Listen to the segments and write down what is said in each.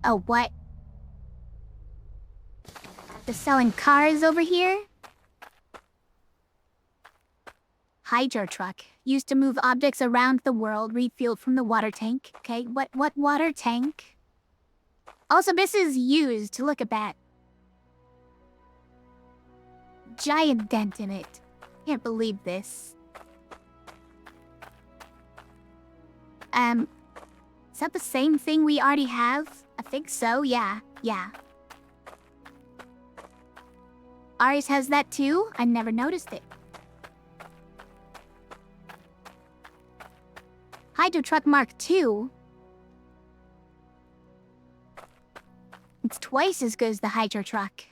Oh, what? They're selling cars over here? Hydro truck. Used to move objects around the world, refueled from the water tank. Okay, what water tank? Also, this is used. Look at that. Giant dent in it. Can't believe this. Is that the same thing we already have? I think so, yeah. Ours has that too? I never noticed it. Hydro Truck Mark II? It's twice as good as the Hydro Truck.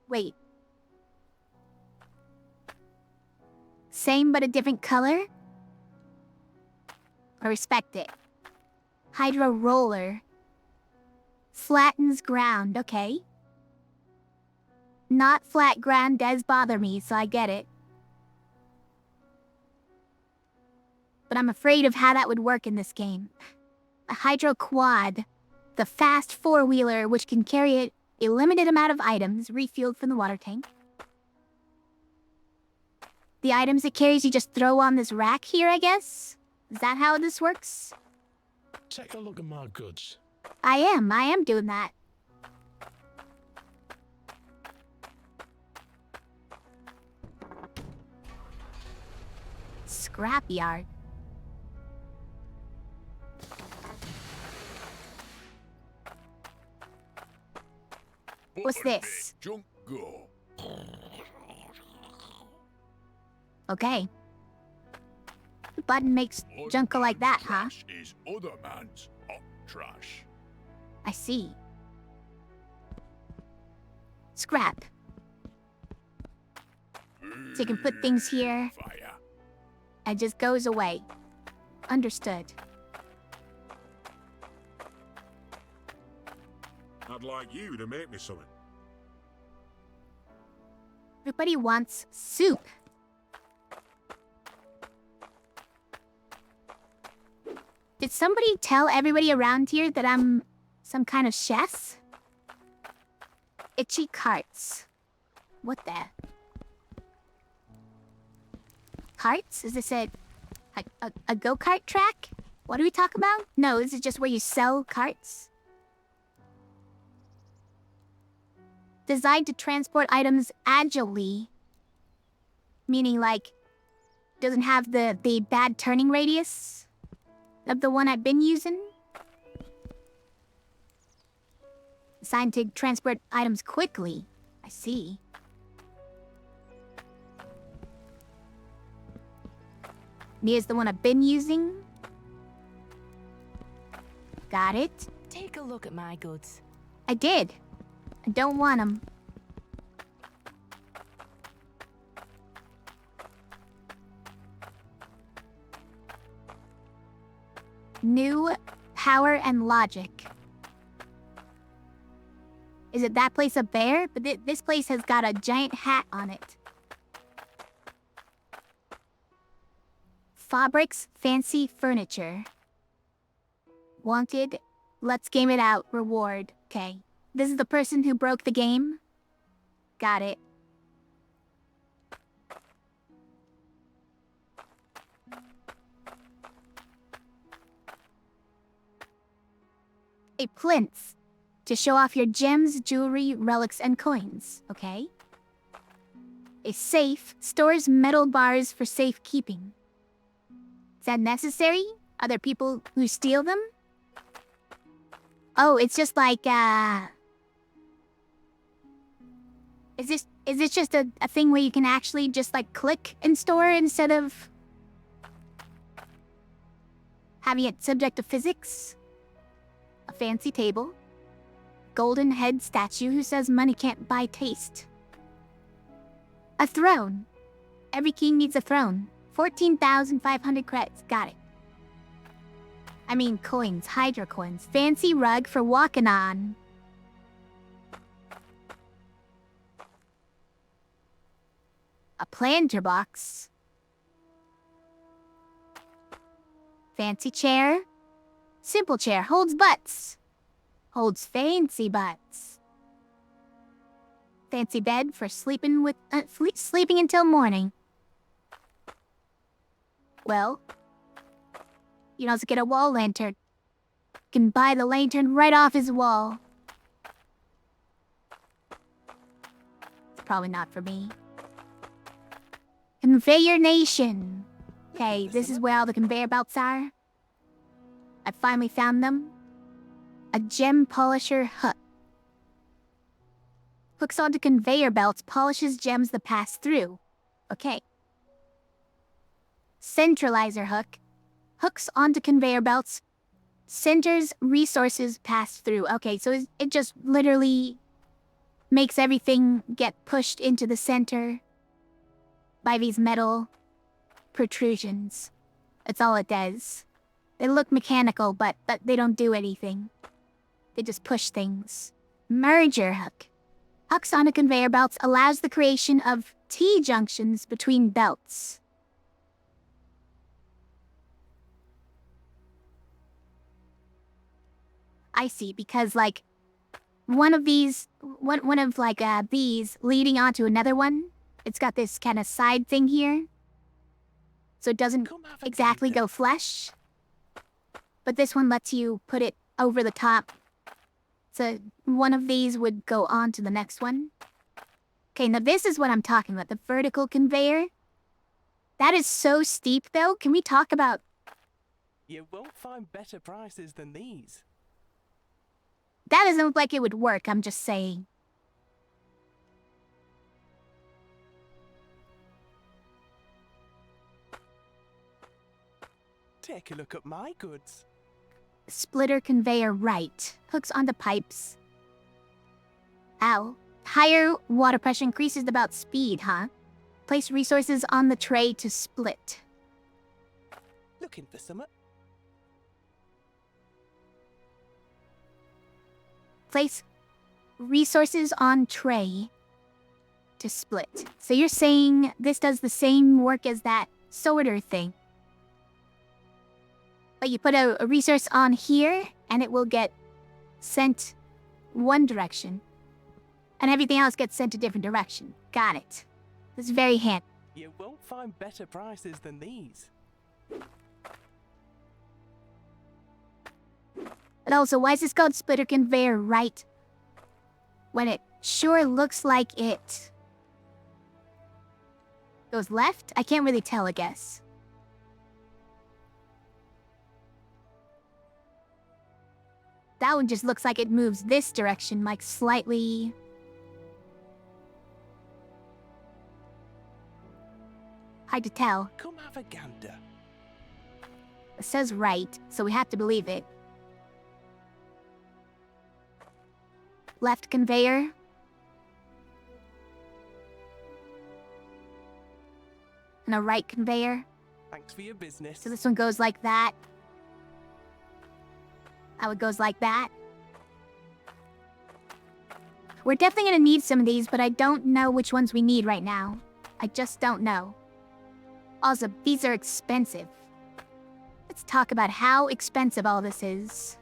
Wait. Same but a different color? I respect it. Hydro Roller. Flattens ground, okay. Not flat ground does bother me, so I get it. But I'm afraid of how that would work in this game. A Hydro Quad. The fast four-wheeler which can carry a limited amount of items refueled from the water tank. The items it carries you just throw on this rack here, I guess? Is that how this works? Take a look at my goods. I am doing that. Scrapyard. What's this? Junk go. Okay. The button makes junk go like that, huh? Trash is other man's hot trash. I see. Scrap. So you can put things here. Fire. It just goes away. Understood. I'd like you to make me something. Everybody wants soup. Did somebody tell everybody around here that I'm some kind of chef? Itchy carts. What the? Carts? Is this a go-kart track? What are we talking about? No, this is just where you sell carts. Designed to transport items agilely. Meaning, like, doesn't have the bad turning radius of the one I've been using. Designed to transport items quickly. I see. Here's the one I've been using. Got it. Take a look at my goods. I did. I don't want them. New power and logic. Is it that place up there? But this place has got a giant hat on it. Fabrics, fancy furniture. Wanted, let's game it out, reward. Okay. This is the person who broke the game? Got it. A plinth. To show off your gems, jewelry, relics, and coins. Okay. A safe. Stores metal bars for safekeeping. Is that necessary? Are there people who steal them? Oh, it's just like, Is this just a thing where you can actually just, like, click and store instead of having it subject to physics? A fancy table. Golden head statue who says money can't buy taste. A throne. Every king needs a throne. 14,500 credits. Got it. I mean coins, hydro coins. Fancy rug for walking on. A planter box. Fancy chair. Simple chair holds butts. Holds fancy butts. Fancy bed for sleeping sleeping until morning. Well, you can also get a wall lantern. You can buy the lantern right off his wall. It's probably not for me. Conveyor Nation. Okay, this is where all the conveyor belts are. I finally found them. A gem polisher hook. Hooks onto conveyor belts, polishes gems that pass through. Okay. Centralizer hook. Hooks onto conveyor belts. Centers resources pass through. Okay, so it just literally makes everything get pushed into the center by these metal protrusions. That's all it does. They look mechanical, but they don't do anything. They just push things. Merger hook. Hooks onto conveyor belts allows the creation of T-junctions between belts. I see, because like one of these leading onto another one, it's got this kind of side thing here. So it doesn't exactly go flush. But this one lets you put it over the top. So one of these would go on to the next one. Okay, now this is what I'm talking about, the vertical conveyor. That is so steep though. Can we talk about... You won't find better prices than these. That doesn't look like it would work, I'm just saying. Take a look at my goods. Splitter conveyor right. Hooks onto pipes. Ow. Higher water pressure increases the bout speed, huh? Place resources on the tray to split. Looking for some. Place resources on tray to split. So you're saying this does the same work as that sorter thing. But you put a resource on here, and it will get sent one direction. And everything else gets sent a different direction. Got it. This is very handy. You won't find better prices than these. But also, why is this called splitter conveyor right? When it sure looks like it goes left? I can't really tell, I guess. That one just looks like it moves this direction, like slightly... Hard to tell. Come have a gander. It says right, so we have to believe it. Left conveyor. And a right conveyor. Thanks for your business. So this one goes like that. How it goes like that. We're definitely gonna need some of these, but I don't know which ones we need right now. I just don't know. Also, these are expensive. Let's talk about how expensive all this is.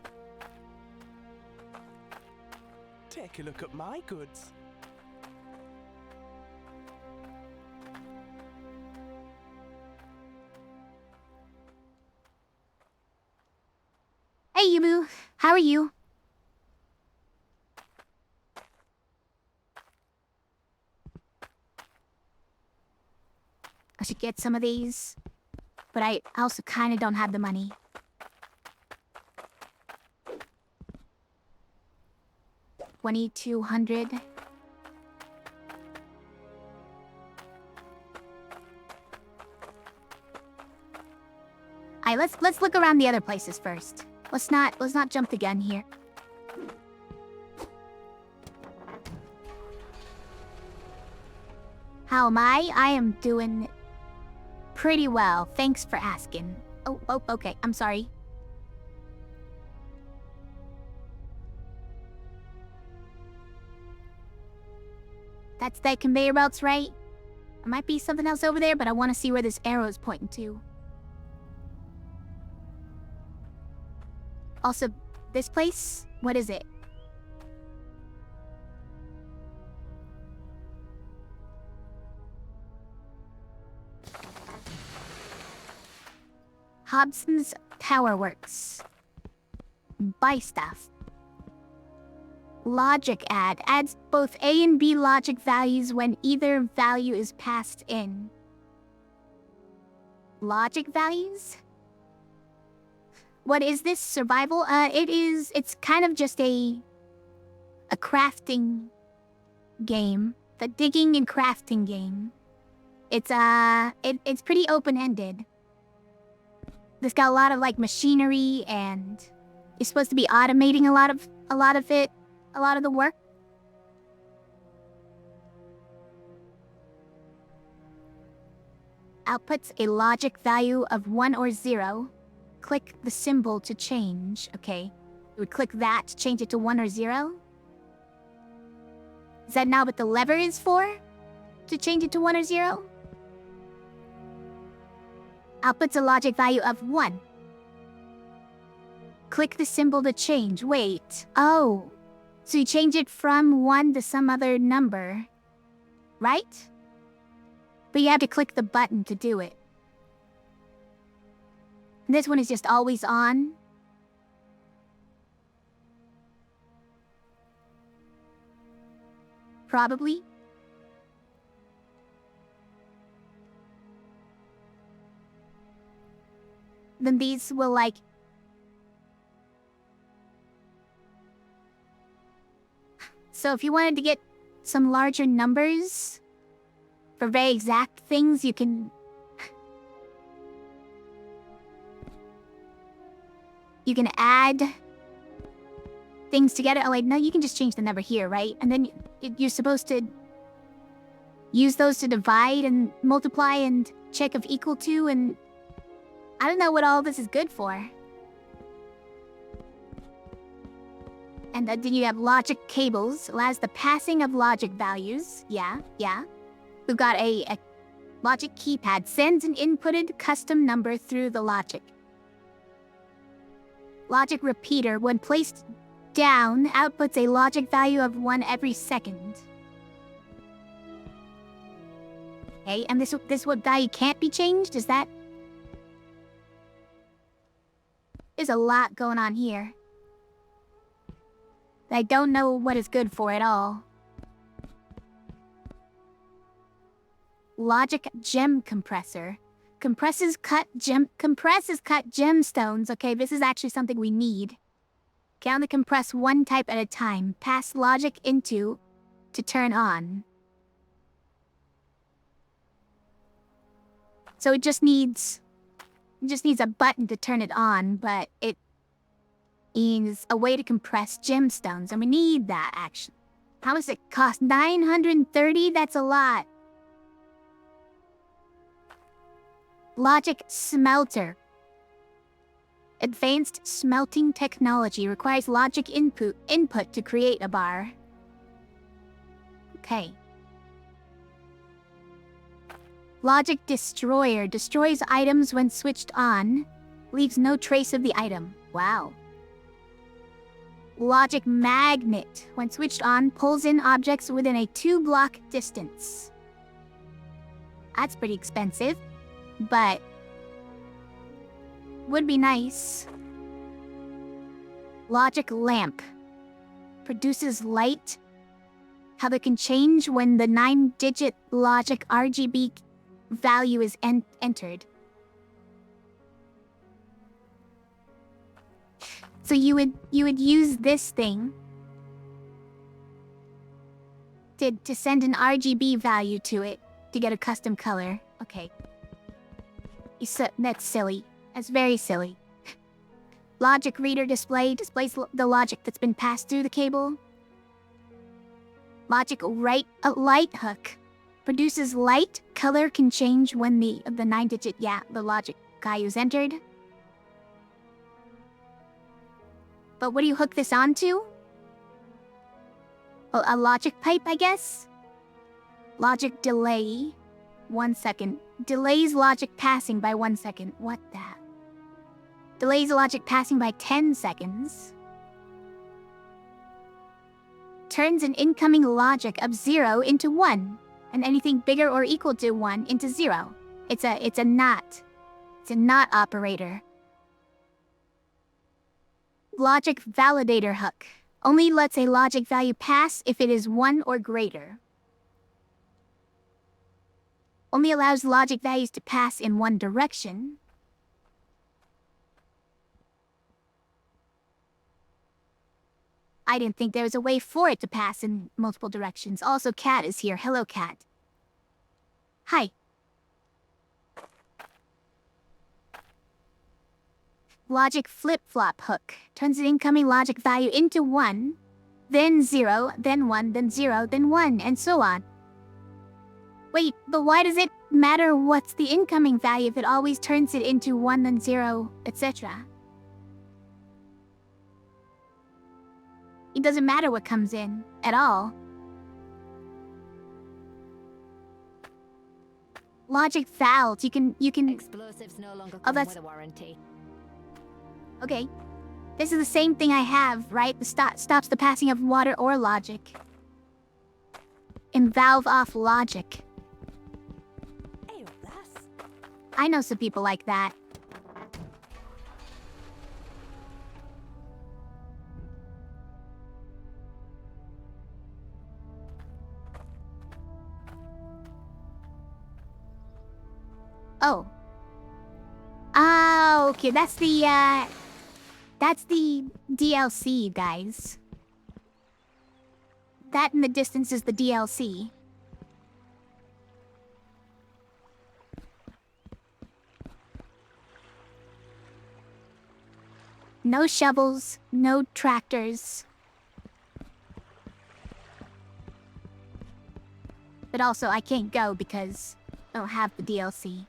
Take a look at my goods. Hey, Yubu. How are you? I should get some of these, but I also kind of don't have the money. $2,200. Alright, let's look around the other places first. Let's not jump the gun here. How am I? I am doing pretty well. Thanks for asking. Oh, okay. I'm sorry. That's that conveyor belts, right? There might be something else over there, but I want to see where this arrow is pointing to. Also, this place, what is it? Hobson's Power Works. Buy stuff. Logic add. Adds both A and B logic values when either value is passed in. Logic values? What is this? Survival? It's kind of just a crafting game. The digging and crafting game. It's pretty open-ended. This got a lot of like machinery, and you're supposed to be automating a lot of it, a lot of the work. Outputs a logic value of 1 or 0. Click the symbol to change. Okay. You would click that to change it to 1 or 0. Is that now what the lever is for? To change it to 1 or 0? Outputs a logic value of 1. Click the symbol to change. Wait. Oh. So you change it from 1 to some other number. Right? But you have to click the button to do it. This one is just always on. Probably. Then these will like... So if you wanted to get some larger numbers for very exact things, you can... You can add things together. Oh wait, no, you can just change the number here, right? And then you're supposed to use those to divide and multiply and check if equal to, and I don't know what all this is good for. And then you have logic cables, allows the passing of logic values. Yeah. We've got a logic keypad, sends an inputted custom number through the logic. Logic repeater, when placed down, outputs a logic value of 1 every second. Okay, and this what value can't be changed? Is that... There's a lot going on here. I don't know what is good for at all. Logic gem compressor. Compresses cut gemstones. Okay, this is actually something we need. Can only compress one type at a time. Pass logic into to turn on. So it just needs a button to turn it on, but it is a way to compress gemstones, and we need that actually. How much does it cost? 930? That's a lot. Logic smelter. Advanced smelting technology requires logic input to create a bar. Okay. Logic destroyer destroys items when switched on, leaves no trace of the item. Wow. Logic magnet, when switched on, pulls in objects within a 2-block distance. That's pretty expensive, but would be nice. Logic lamp produces light. How they can change when the 9-digit logic RGB value is entered. So you would use this thing to send an RGB value to it to get a custom color. Okay. That's silly. That's very silly. Logic reader displays the logic that's been passed through the cable. Logic light hook produces light. Color can change when the 9-digit the logic value is entered. But what do you hook this onto? A logic pipe, I guess? Logic delay. 1 second. Delays logic passing by 1 second. What the? Delays logic passing by 10 seconds. Turns an incoming logic of 0 into 1, and anything bigger or equal to 1 into 0. It's a not. It's a not operator. Logic validator hook. Only lets a logic value pass if it is 1 or greater. Only allows logic values to pass in one direction. I didn't think there was a way for it to pass in multiple directions. Also, Cat is here. Hello, Cat. Hi. Logic flip-flop hook. Turns an incoming logic value into 1, then 0, then 1, then 0, then 1, and so on. Wait, but why does it matter what's the incoming value if it always turns it into 1, then 0, etc.? It doesn't matter what comes in, at all. Logic valves, you can... Explosives no longer Oh, come that's... with a warranty. Okay. This is the same thing I have, right? The stops the passing of water or logic. And valve off logic. Ew, that's... I know some people like that. Oh. Ah, okay, that's the DLC, guys. That in the distance is the DLC. No shovels, no tractors. But also, I can't go because I don't have the DLC.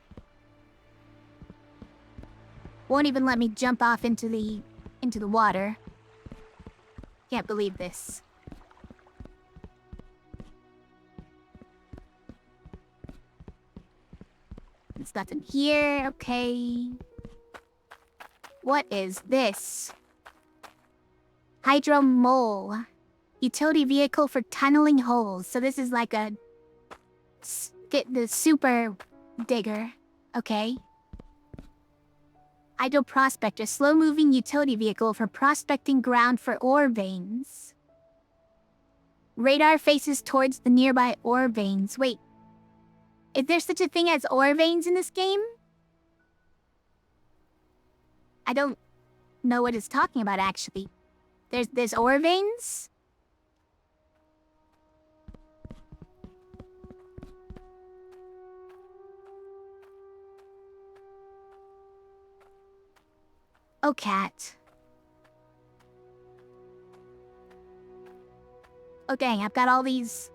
Won't even let me jump off into the water. Can't believe this. There's nothing here, okay. What is this? Hydroneer. Utility vehicle for tunneling holes. So this is like the super digger. Okay. Hydro Prospector, slow-moving utility vehicle for prospecting ground for ore veins. Radar faces towards the nearby ore veins. Wait, is there such a thing as ore veins in this game? I don't know what it's talking about, actually. There's ore veins? Oh, Cat. Oh, dang, I've got all these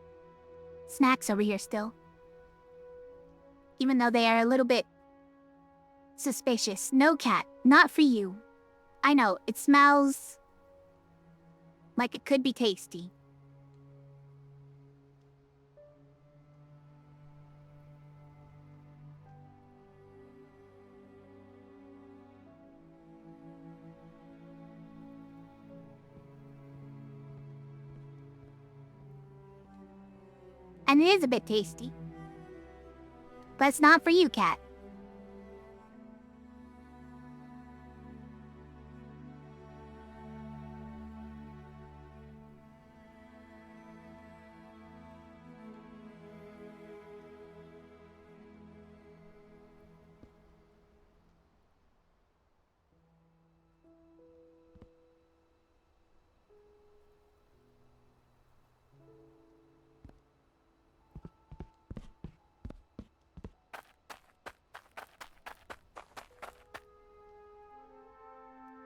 snacks over here still. Even though they are a little bit suspicious. No, Cat, not for you. I know, it smells like it could be tasty. And it is a bit tasty. But it's not for you, Cat.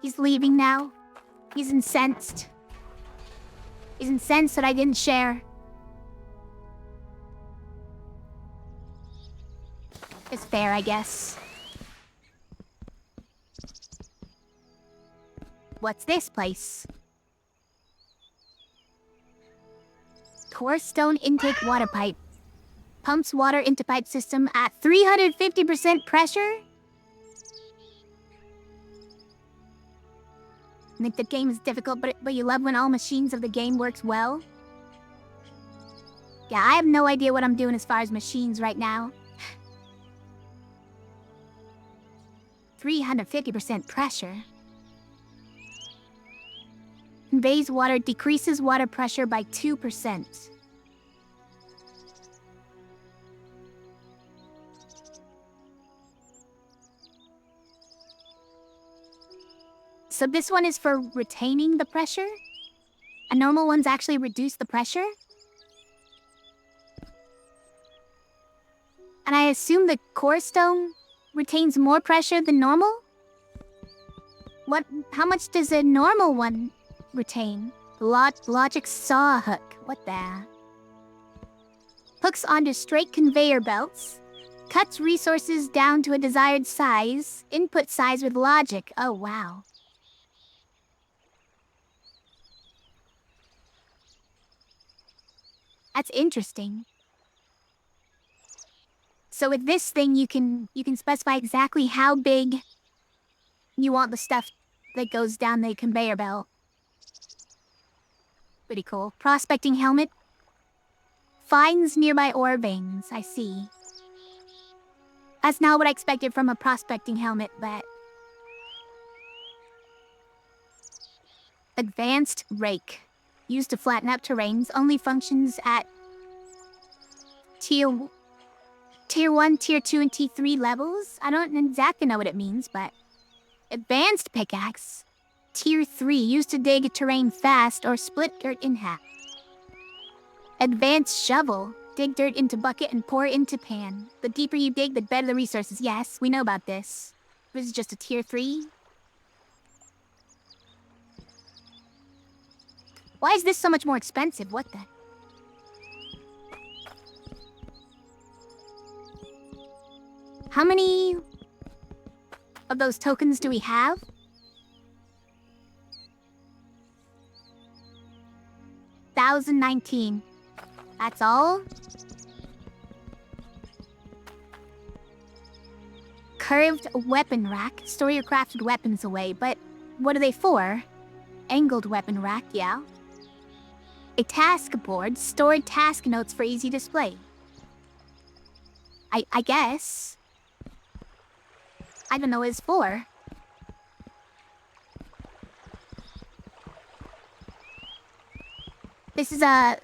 He's leaving now. He's incensed. He's incensed that I didn't share. It's fair, I guess. What's this place? Core stone intake water pipe. Pumps water into pipe system at 350% pressure? Think the game is difficult, but you love when all machines of the game works well? Yeah, I have no idea what I'm doing as far as machines right now. 350% pressure. Conveys water, decreases water pressure by 2%. So this one is for retaining the pressure? And normal ones actually reduce the pressure? And I assume the core stone retains more pressure than normal? How much does a normal one retain? Logic saw hook. What the? Hooks onto straight conveyor belts. Cuts resources down to a desired size. Input size with logic. Oh, wow. That's interesting. So with this thing, you can specify exactly how big you want the stuff that goes down the conveyor belt. Pretty cool. Prospecting helmet. Finds nearby ore veins. I see. That's not what I expected from a prospecting helmet, but... Advanced rake. Used to flatten up terrains. Only functions at Tier 1, Tier 2, and T3 levels? I don't exactly know what it means, but... Advanced pickaxe. Tier 3, used to dig terrain fast or split dirt in half. Advanced shovel. Dig dirt into bucket and pour into pan. The deeper you dig, the better the resources. Yes, we know about this. This is just a Tier 3. Why is this so much more expensive? What the... How many of those tokens do we have? $1,019. That's all? Curved weapon rack. Store your crafted weapons away, but what are they for? Angled weapon rack, yeah. A task board. Stored task notes for easy display. I guess. I don't know what it's for. This is a...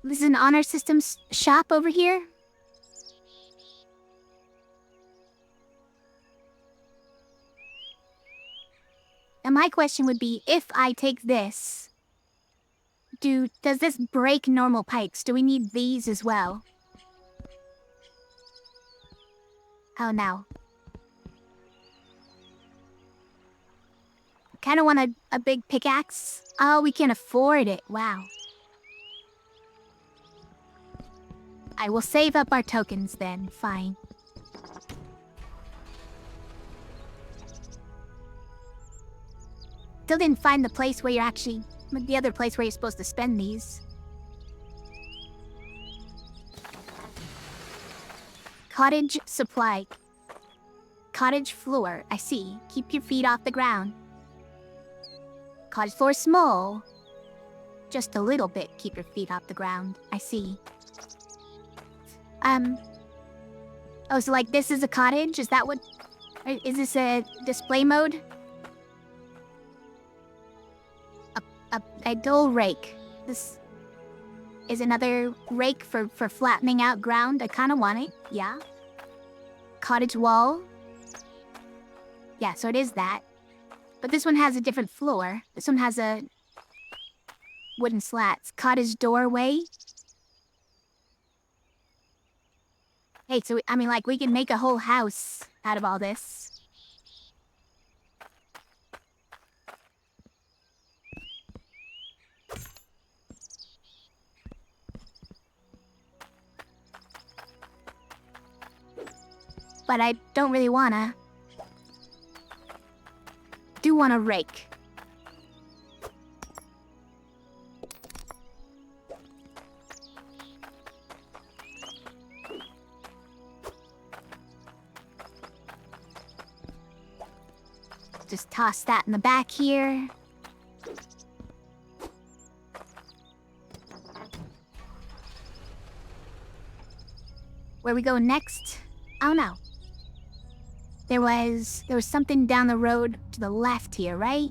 This is an honor systems shop over here. And my question would be, if I take this, does this break normal pikes? Do we need these as well? Oh, no. Kinda want a big pickaxe. Oh, we can afford it. Wow. I will save up our tokens then. Fine. Still didn't find the place where you're actually... the other place where you're supposed to spend these. Cottage supply. Cottage floor. I see. Keep your feet off the ground. Cottage floor small. Just a little bit. Keep your feet off the ground. I see. Oh, so like this is a cottage? Is that what... Is this a display mode? A dull rake. This is another rake for flattening out ground. I kind of want it. Yeah. Cottage wall. Yeah, so it is that. But this one has a different floor. This one has a wooden slats. Cottage doorway. Hey, so I mean, like, we can make a whole house out of all this. But I don't really wanna. Do want a rake. Just toss that in the back here. Where we go next? Oh no. There was something down the road to the left here, right?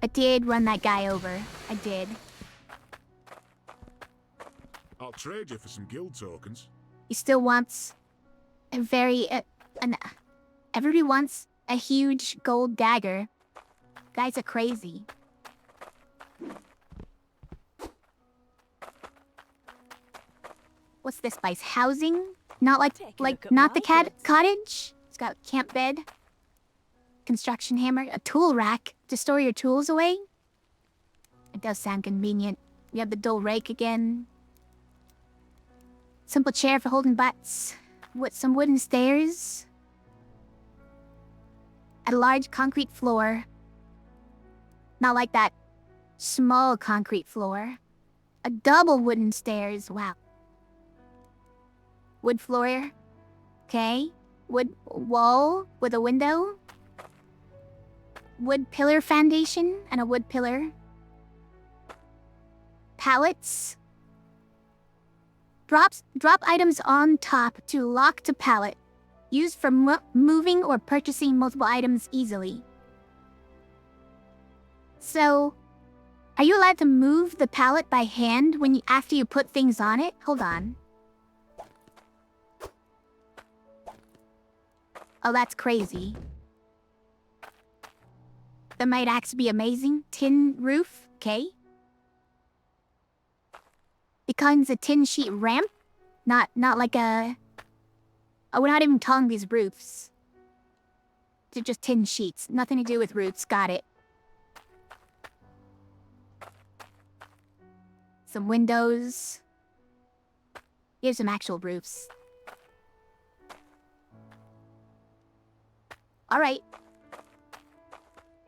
I did run that guy over. I did. I'll trade you for some guild tokens. He still wants a very... everybody wants a huge gold dagger. Guys are crazy. What's this place? Housing? Not not the cottage? It's got camp bed. Construction hammer. A tool rack to store your tools away. It does sound convenient. We have the dull rake again. Simple chair for holding butts. With some wooden stairs. A large concrete floor. Not like that small concrete floor. A double wooden stairs. Wow. Wood floor. Okay. Wood wall with a window. Wood pillar foundation and a wood pillar. Pallets. Drop items on top to lock to pallet. Used for moving or purchasing multiple items easily. So, are you allowed to move the pallet by hand after you put things on it? Hold on. Oh, that's crazy. That might actually be amazing. Tin roof, okay. Becomes a tin sheet ramp. Not like a... Oh, we're not even calling these roofs. They're just tin sheets. Nothing to do with roofs. Got it. Some windows. Here's some actual roofs. Alright.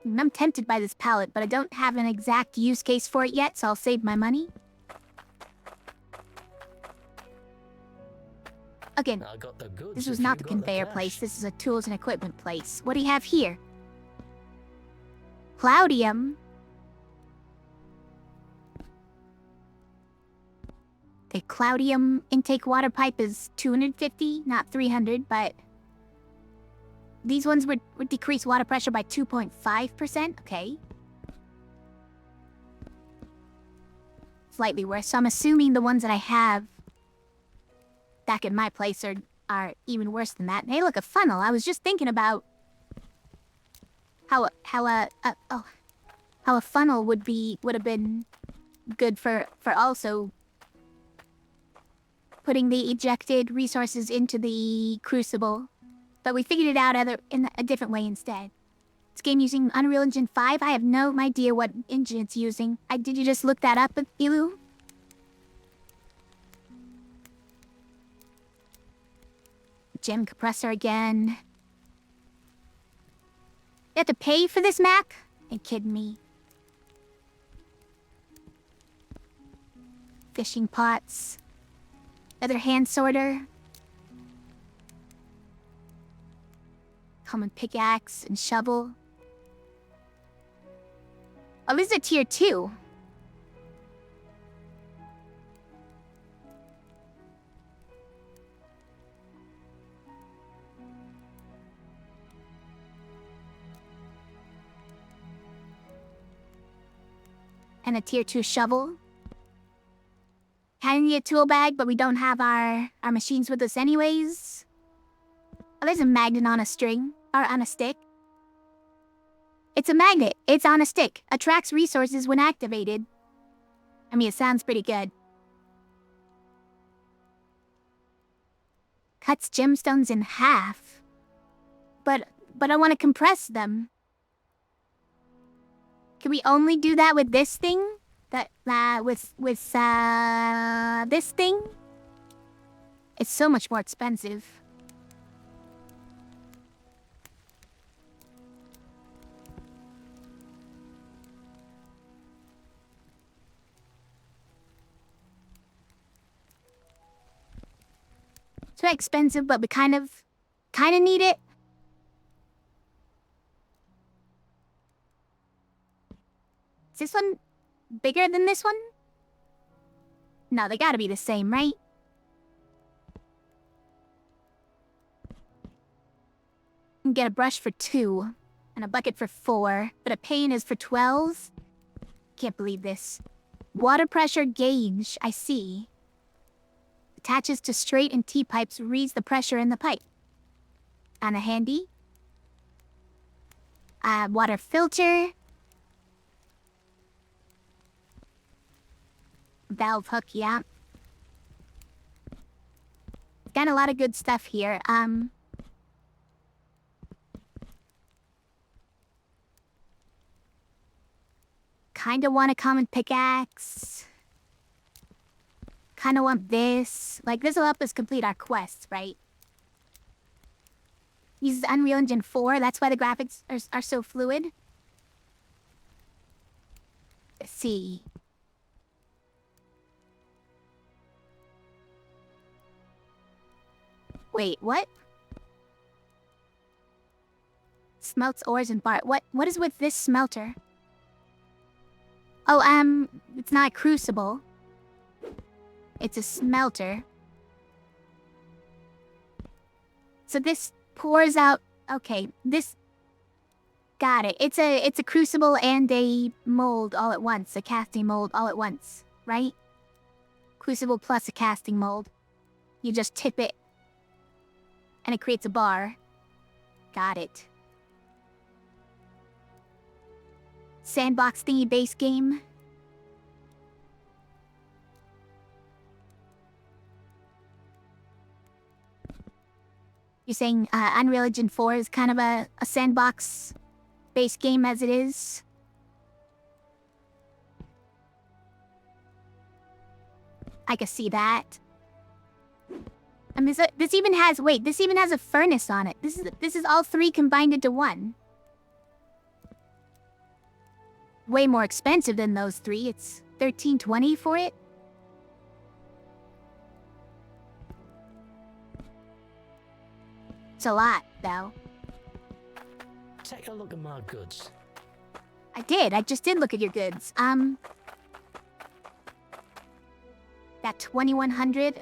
I'm tempted by this pallet, but I don't have an exact use case for it yet, so I'll save my money. Again, I got the goods this was if not you the got conveyor cash. place, this is a tools and equipment place. What do you have here? Cloudium. The Cloudium intake water pipe is 250, not 300, but... These ones would decrease water pressure by 2.5%, okay. Slightly worse, so I'm assuming the ones that I have back in my place are even worse than that. Hey, look, a funnel. I was just thinking about how a funnel would have been good for also putting the ejected resources into the crucible. But we figured it out in a different way instead. This game using Unreal Engine 5. I have no idea what engine it's using. Did you just look that up, Ilu? Gem compressor again. You have to pay for this map? Ain't kidding me. Fishing pots. Another hand sorter. Common pickaxe and shovel. Oh, this is a tier 2. And a tier 2 shovel. Kinda need a tool bag, but we don't have our machines with us anyways. Oh, there's a magnet on a string. Or on a stick. It's a magnet. It's on a stick. Attracts resources when activated. I mean, it sounds pretty good. Cuts gemstones in half. But I want to compress them. Can we only do that with this thing? With this thing? It's so much more expensive. It's not expensive, but we kind of need it. Is this one bigger than this one? No, they gotta be the same, right? You can get a brush for 2, and a bucket for 4, but a pane is for 12? Can't believe this. Water pressure gauge, I see. Attaches to straight and T-pipes, reads the pressure in the pipe. And a handy. Water filter. Valve hook, yeah. Got a lot of good stuff here. Kinda want a common pickaxe. Kinda want this. Like, this'll help us complete our quests, right? Uses Unreal Engine 4, that's why the graphics are so fluid. Let's see. Wait, what? Smelts ores and bar. What is with this smelter? Oh, it's not a crucible. It's a smelter. So this pours out... Okay, this... Got it. It's a crucible and a mold all at once. A casting mold all at once, right? Crucible plus a casting mold. You just tip it. And it creates a bar. Got it. Sandbox thingy base game. You're saying Unreal Engine 4 is kind of a sandbox base game as it is? I can see that. I mean, this even has... Wait, this even has a furnace on it. This is all 3 combined into 1. Way more expensive than those 3. It's $13.20 for it. It's a lot, though. Take a look at my goods. I did. I just did look at your goods. That 2100.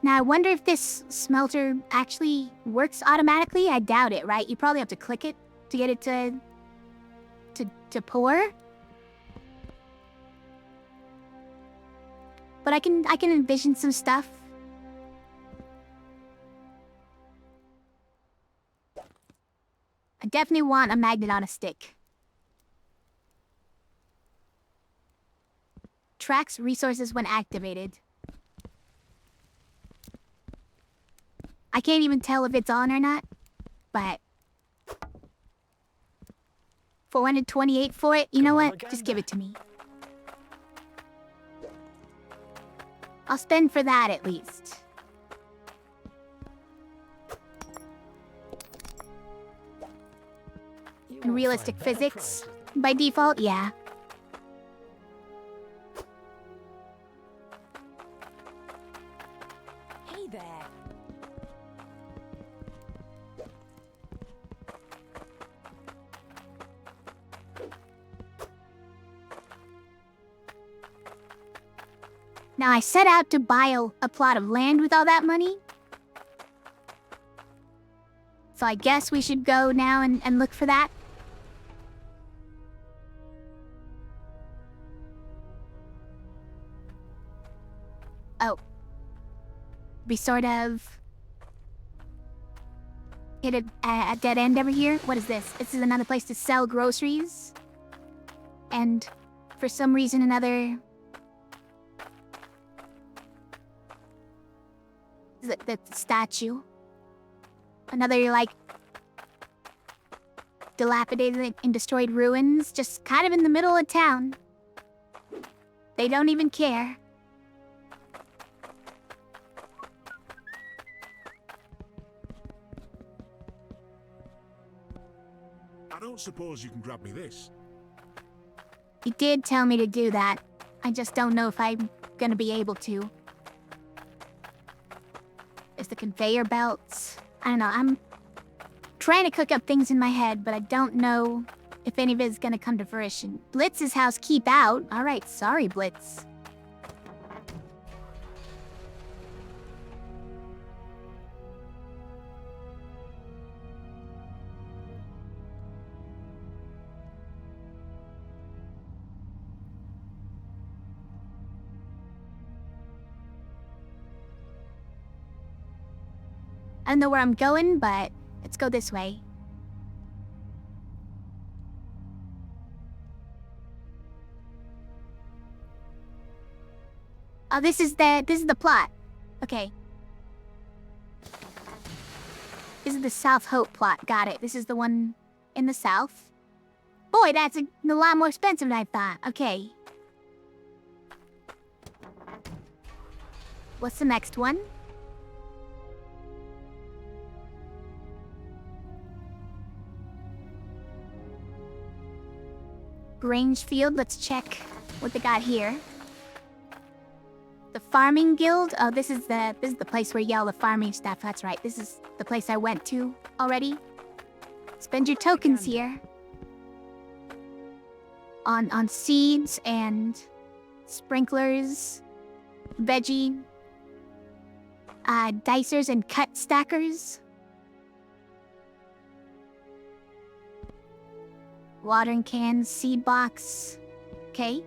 Now, I wonder if this smelter actually works automatically. I doubt it, right? You probably have to click it to get it to pour. But I can envision some stuff. I definitely want a magnet on a stick. Tracks resources when activated. I can't even tell if it's on or not, but 428 for it. You know what? Just give it to me. I'll spend for that at least. And realistic physics, by default, yeah. Hey there. Now, I set out to buy a plot of land with all that money. So I guess we should go now and look for that. Oh. We sort of hit a dead end over here. What is this? This is another place to sell groceries. And for some reason or another... The statue. Another, like, dilapidated and destroyed ruins, just kind of in the middle of town. They don't even care. suppose you can grab me this. You did tell me to do that. I just don't know if I'm gonna be able to. There's the conveyor belts. I don't know, I'm trying to cook up things in my head, but I don't know if any of it is gonna come to fruition. Blitz's house, keep out. Alright, sorry, Blitz. I don't know where I'm going, but let's go this way. Oh, this is the plot. Okay. This is the South Hope plot. Got it. This is the one in the south. Boy, that's a lot more expensive than I thought. Okay. What's the next one? Grange Field. Let's check what they got here. The Farming Guild. Oh, this is the place where you get all the farming stuff. That's right. This is the place I went to already. Spend your tokens here. On seeds and sprinklers, veggie, dicers and cut stackers. Watering cans, seed box. Okay.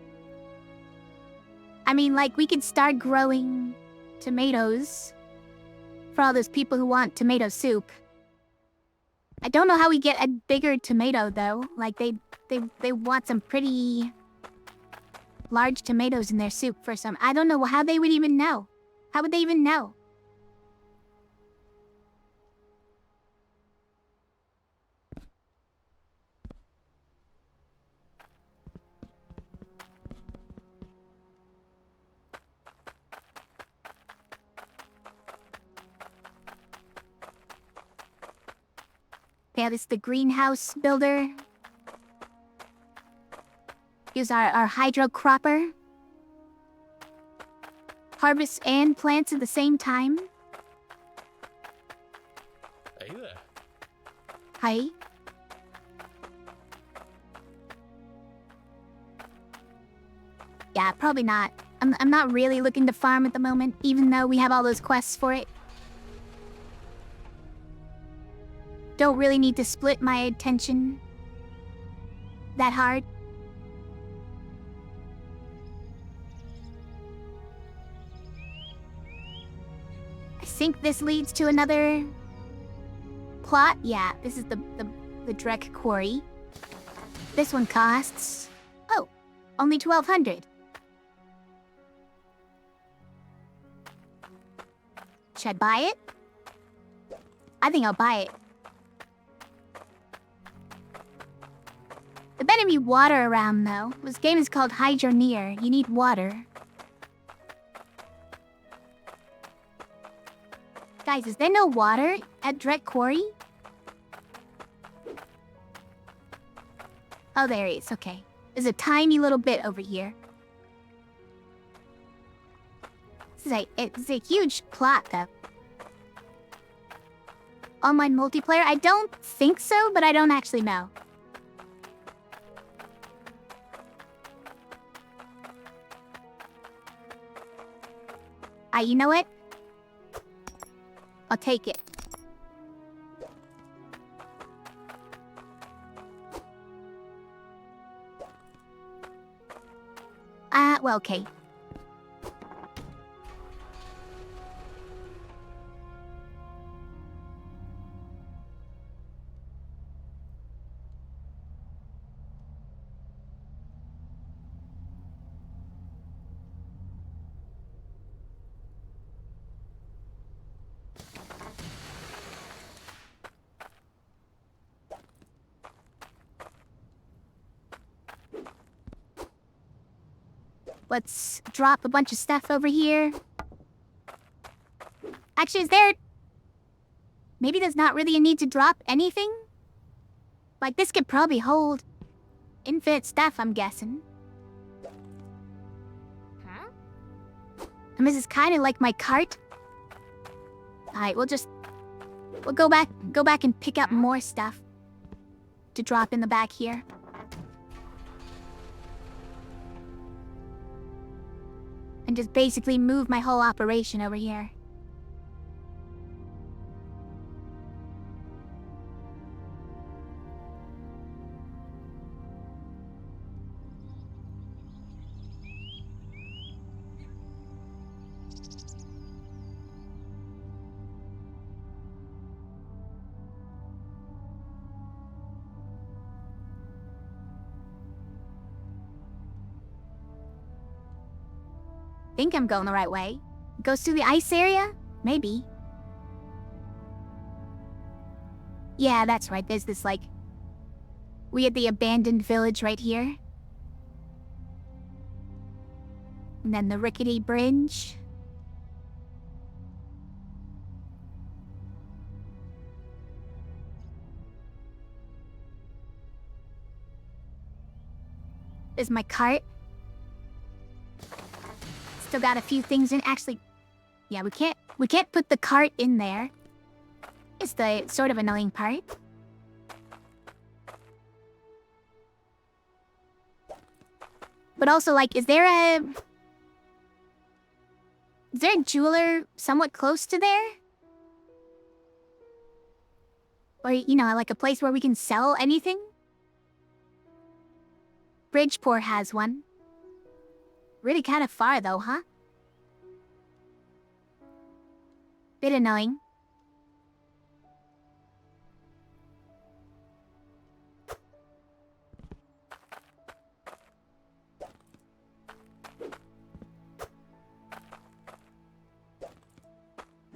I mean, like, we could start growing tomatoes for all those people who want tomato soup. I don't know how we get a bigger tomato, though. Like, they want some pretty large tomatoes in their soup for some... I don't know how they would even know. How would they even know? Yeah, this is the greenhouse builder. Use our hydro cropper. Harvest and plants at the same time. Hey there. Hi. Yeah, probably not. I'm not really looking to farm at the moment, even though we have all those quests for it. Don't really need to split my attention that hard. I think this leads to another plot. Yeah, this is the Drek Quarry. This one costs... oh, only 1,200. Should I buy it? I think I'll buy it. There better be water around, though. This game is called Hydroneer. You need water. Guys, is there no water at Drek Quarry? Oh, there is. Okay. There's a tiny little bit over here. It's a huge plot, though. Online multiplayer? I don't think so, but I don't actually know. You know what? I'll take it. Well, okay. Let's drop a bunch of stuff over here. Actually, is there... maybe there's not really a need to drop anything? Like, this could probably hold infinite stuff, I'm guessing. Huh? And this is kind of like my cart. Alright, we'll go back and pick up more stuff to drop in the back here. And just basically move my whole operation over here. Think I'm going the right way. Goes through the ice area? Maybe. Yeah, that's right. There's this, like... We had the abandoned village right here. And then the rickety bridge. There's my cart. Still got a few things in. Actually, yeah, we can't put the cart in there. It's the sort of annoying part. But also, like, is there a jeweler somewhat close to there? Or, you know, like a place where we can sell anything? Bridgeport has one. Really kind of far, though, huh? Bit annoying.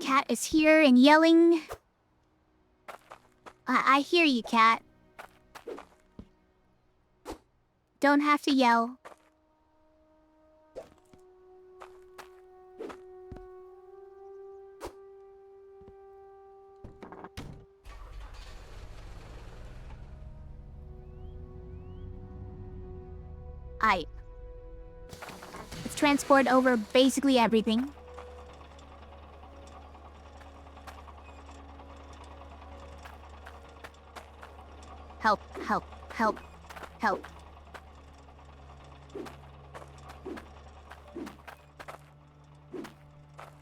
Cat is here and yelling. I hear you, Cat. Don't have to yell. Let's transport over basically everything. Help, help, help, help.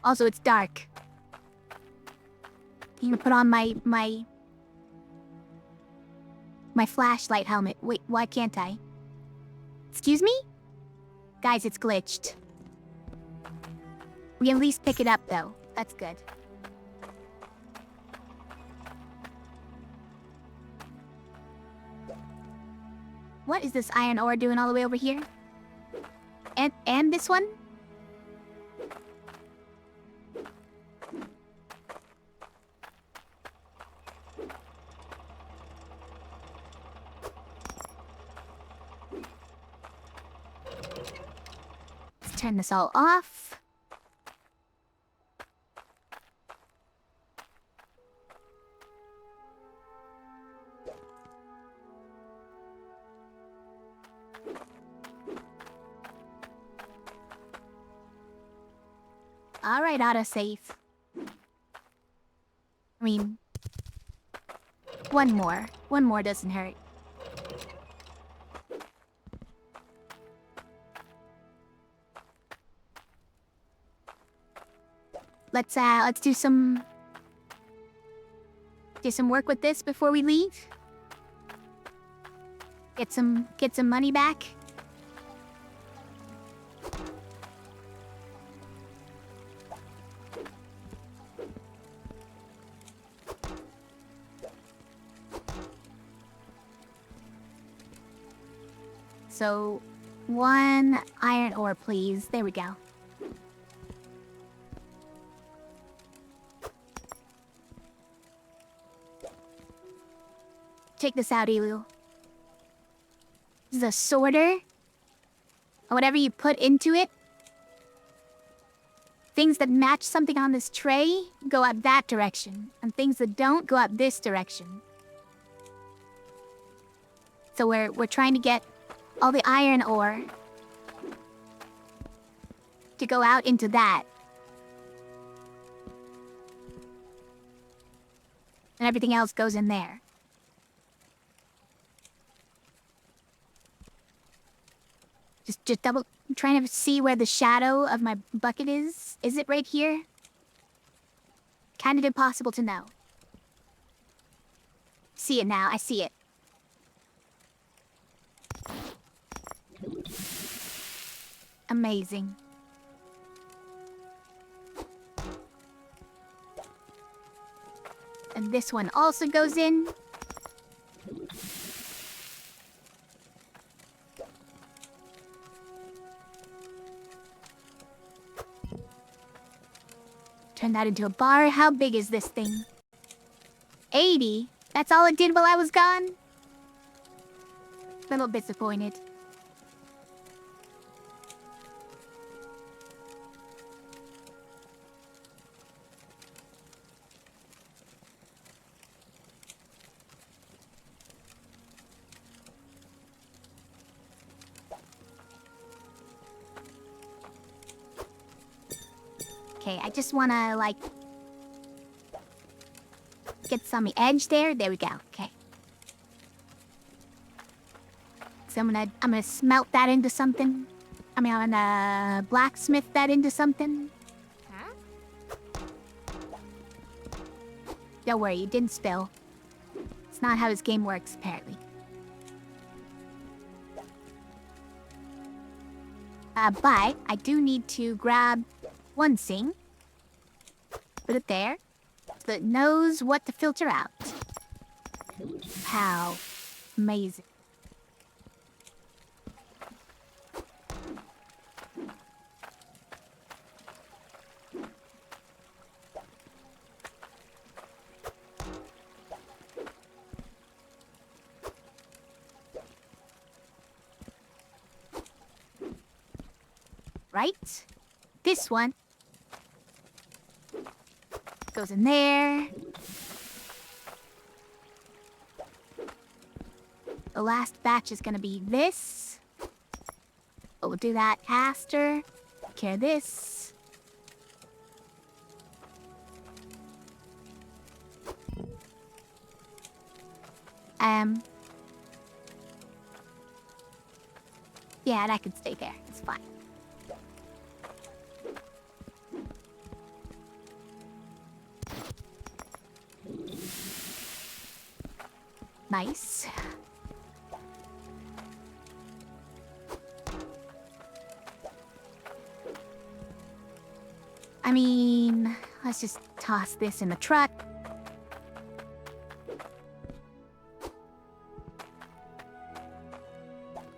Also, it's dark. I'm gonna put on my flashlight helmet. Wait, why can't I? Excuse me? Guys, it's glitched. We can at least pick it up, though. That's good. What is this iron ore doing all the way over here? And this one? Let's turn this all off. Alright, autosave. I mean... One more. One more doesn't hurt. Let's do some work with this before we leave. Get some money back. So, 1 iron ore, please. There we go. Check this out, Elu. This is a sorter. Whatever you put into it, things that match something on this tray go up that direction, and things that don't go up this direction. So we're trying to get all the iron ore to go out into that. And everything else goes in there. Just double... I'm trying to see where the shadow of my bucket is. Is it right here? Kind of impossible to know. See it now. I see it. Amazing. And this one also goes in. Turn that into a bar. How big is this thing? 80? That's all it did while I was gone? Little disappointed. Okay, I just wanna, like, get some edge there. There we go. Okay. So I'm gonna smelt that into something. I'm gonna blacksmith that into something. Huh? Don't worry, it didn't spill. It's not how this game works, apparently. But I do need to grab one thing. Put it there. So it knows what to filter out. How amazing. Right? This one goes in there. The last batch is gonna be this. But we'll do that after. Take care of this. Yeah, that can stay there. It's fine. Nice. I mean, let's just toss this in the truck.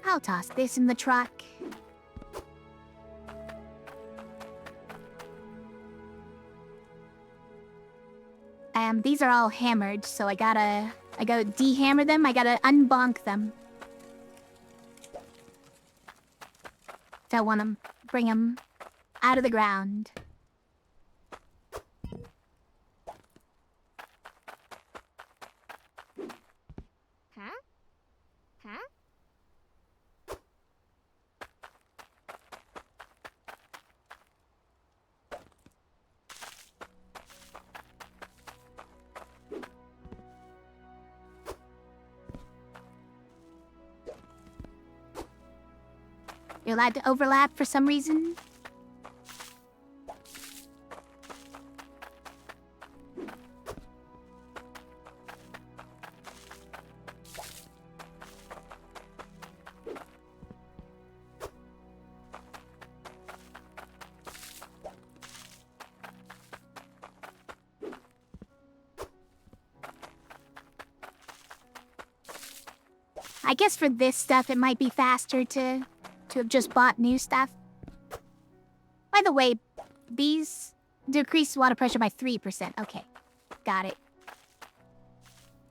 I'll toss this in the truck. These are all hammered, so I gotta dehammer them. I gotta unbonk them. If I want to bring them out of the ground. Huh? Huh? You're allowed to overlap for some reason. I guess for this stuff, it might be faster to have just bought new stuff. By the way, these decrease water pressure by 3%. Okay, got it.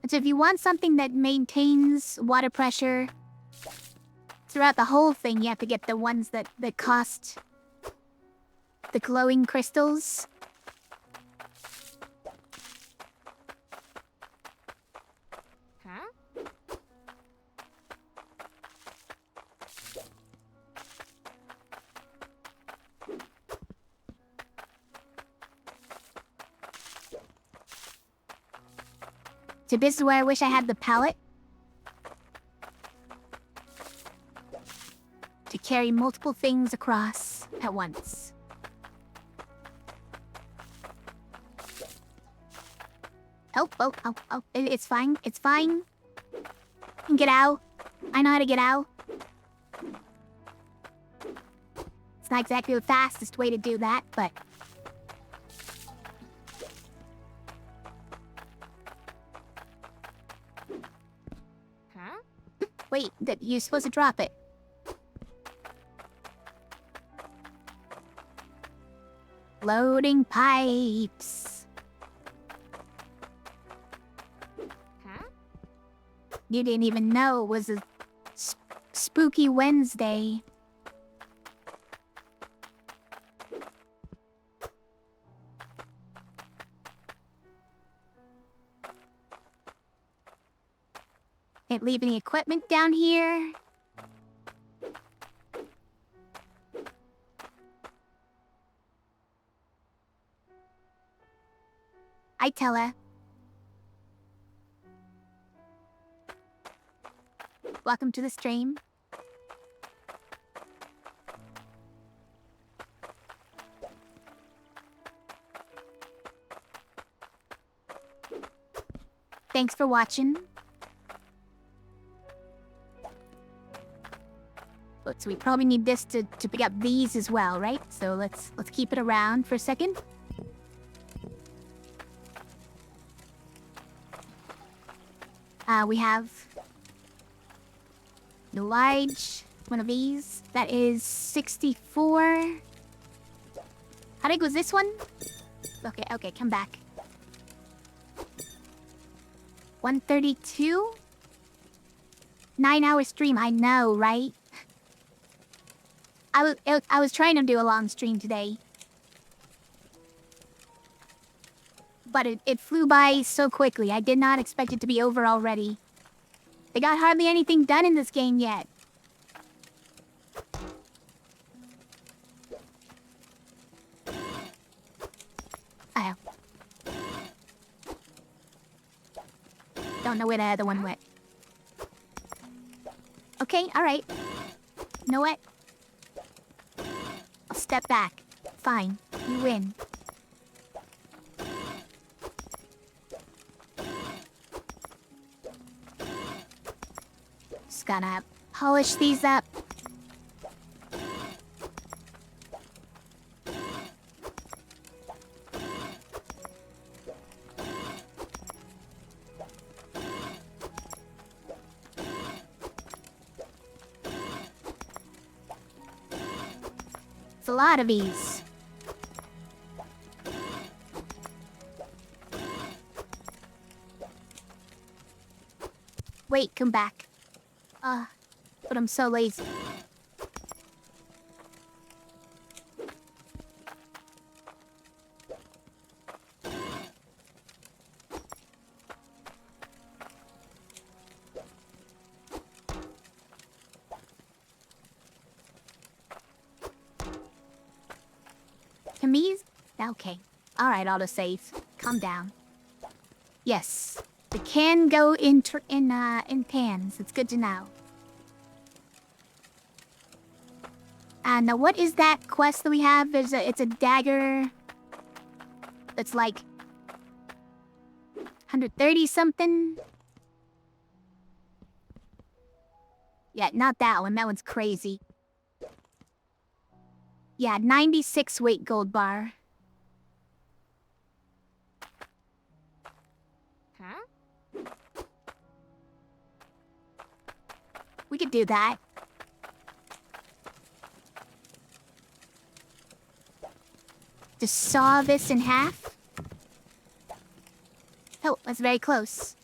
And so if you want something that maintains water pressure throughout the whole thing, you have to get the ones that cost the glowing crystals. Huh? To this is where I wish I had the pallet. To carry multiple things across at once. Oh, it's fine, it's fine. I can get out. I know how to get out. It's not exactly the fastest way to do that, but... Huh? Wait, you're supposed to drop it. Loading pipes. Huh? You didn't even know it was a spooky Wednesday. Can't leave any equipment down here. I tell her. Welcome to the stream. Thanks for watching. So we probably need this to pick up these as well, right? So let's keep it around for a second. We have the large one of these. That is 64. How big was this one? Okay, come back. 132? 9-hour stream, I know, right? I was trying to do a long stream today. But it flew by so quickly. I did not expect it to be over already. They got hardly anything done in this game yet. Oh. Don't know where the other one went. Okay, alright. You know what? I'll step back. Fine. You win. Just gotta polish these up. It's a lot of these. Wait, come back. But I'm so lazy. Camise? Okay. Alright, autosave. Calm down. Yes. The can go in pans. It's good to know. And now what is that quest that we have? It's a dagger that's like 130 something. Yeah, not that one. That one's crazy. Yeah, 96 weight gold bar. Huh? We could do that. Just saw this in half. Oh, that's very close.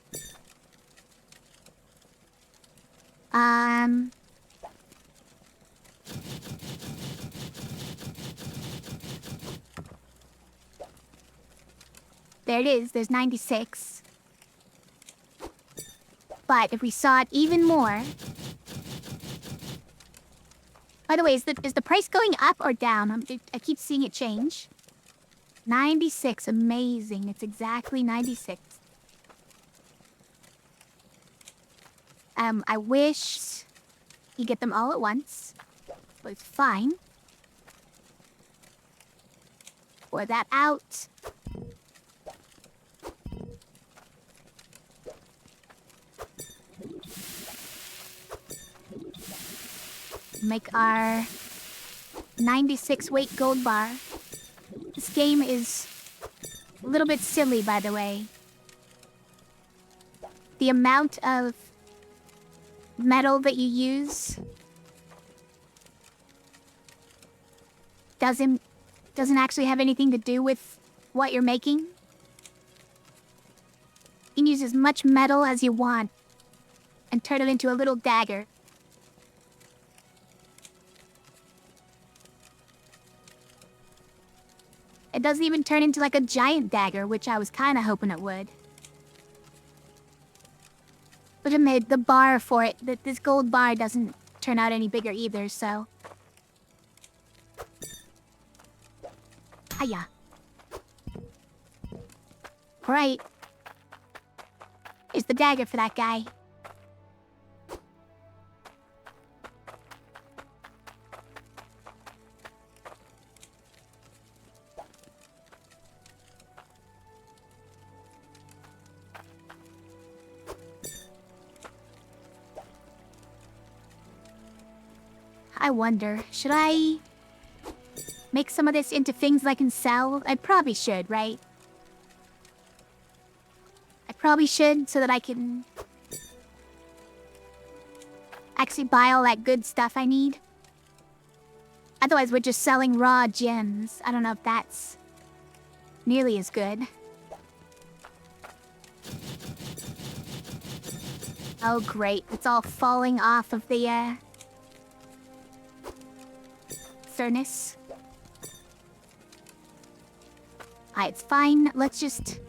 There it is. There's 96. But if we saw it even more... By the way, is the price going up or down? I keep seeing it change. 96. Amazing. It's exactly 96. I wish you get them all at once, but it's fine. Pour that out. Make our 96 weight gold bar. This game is a little bit silly, by the way. The amount of metal that you use doesn't actually have anything to do with what you're making. You can use as much metal as you want and turn it into a little dagger. It doesn't even turn into like a giant dagger, which I was kind of hoping it would. But I made the bar for it. This gold bar doesn't turn out any bigger either, so... Hiya. Alright. Here's the dagger for that guy. I wonder, should I make some of this into things I can sell? I probably should, right? I probably should so that I can actually buy all that good stuff I need. Otherwise, we're just selling raw gems. I don't know if that's nearly as good. Oh, great. It's all falling off of the, furnace. Alright, it's fine. Let's just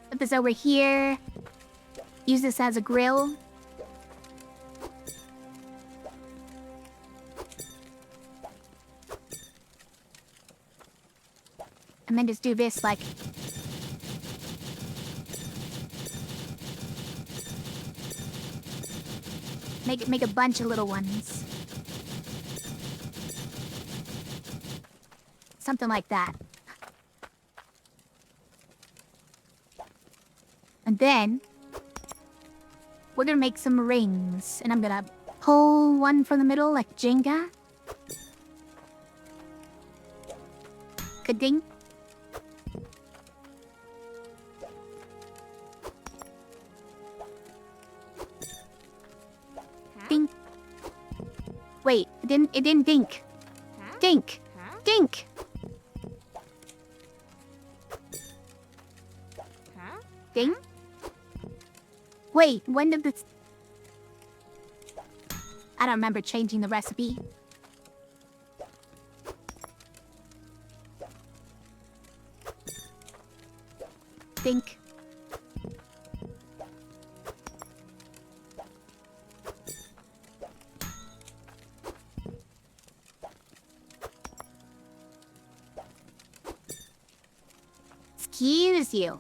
put this over here. Use this as a grill. And then just do this like... Make a bunch of little ones. Something like that. And then we're gonna make some rings. And I'm gonna pull one from the middle like Jenga. Ka-ding. Ding. Wait, it didn't dink. Huh? Dink. Huh? Dink. Huh? Ding? Wait, when did this... I don't remember changing the recipe. Dink. Excuse you.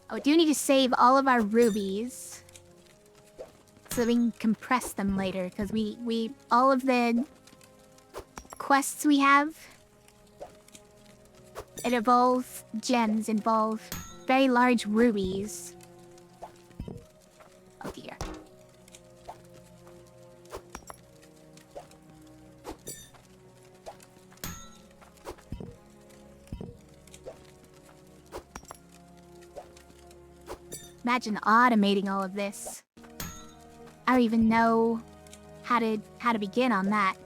Oh, we do need to save all of our rubies so that we can compress them later, because we all of the quests we have that involve gems involve very large rubies. Oh dear. Imagine automating all of this. I don't even know how to begin on that.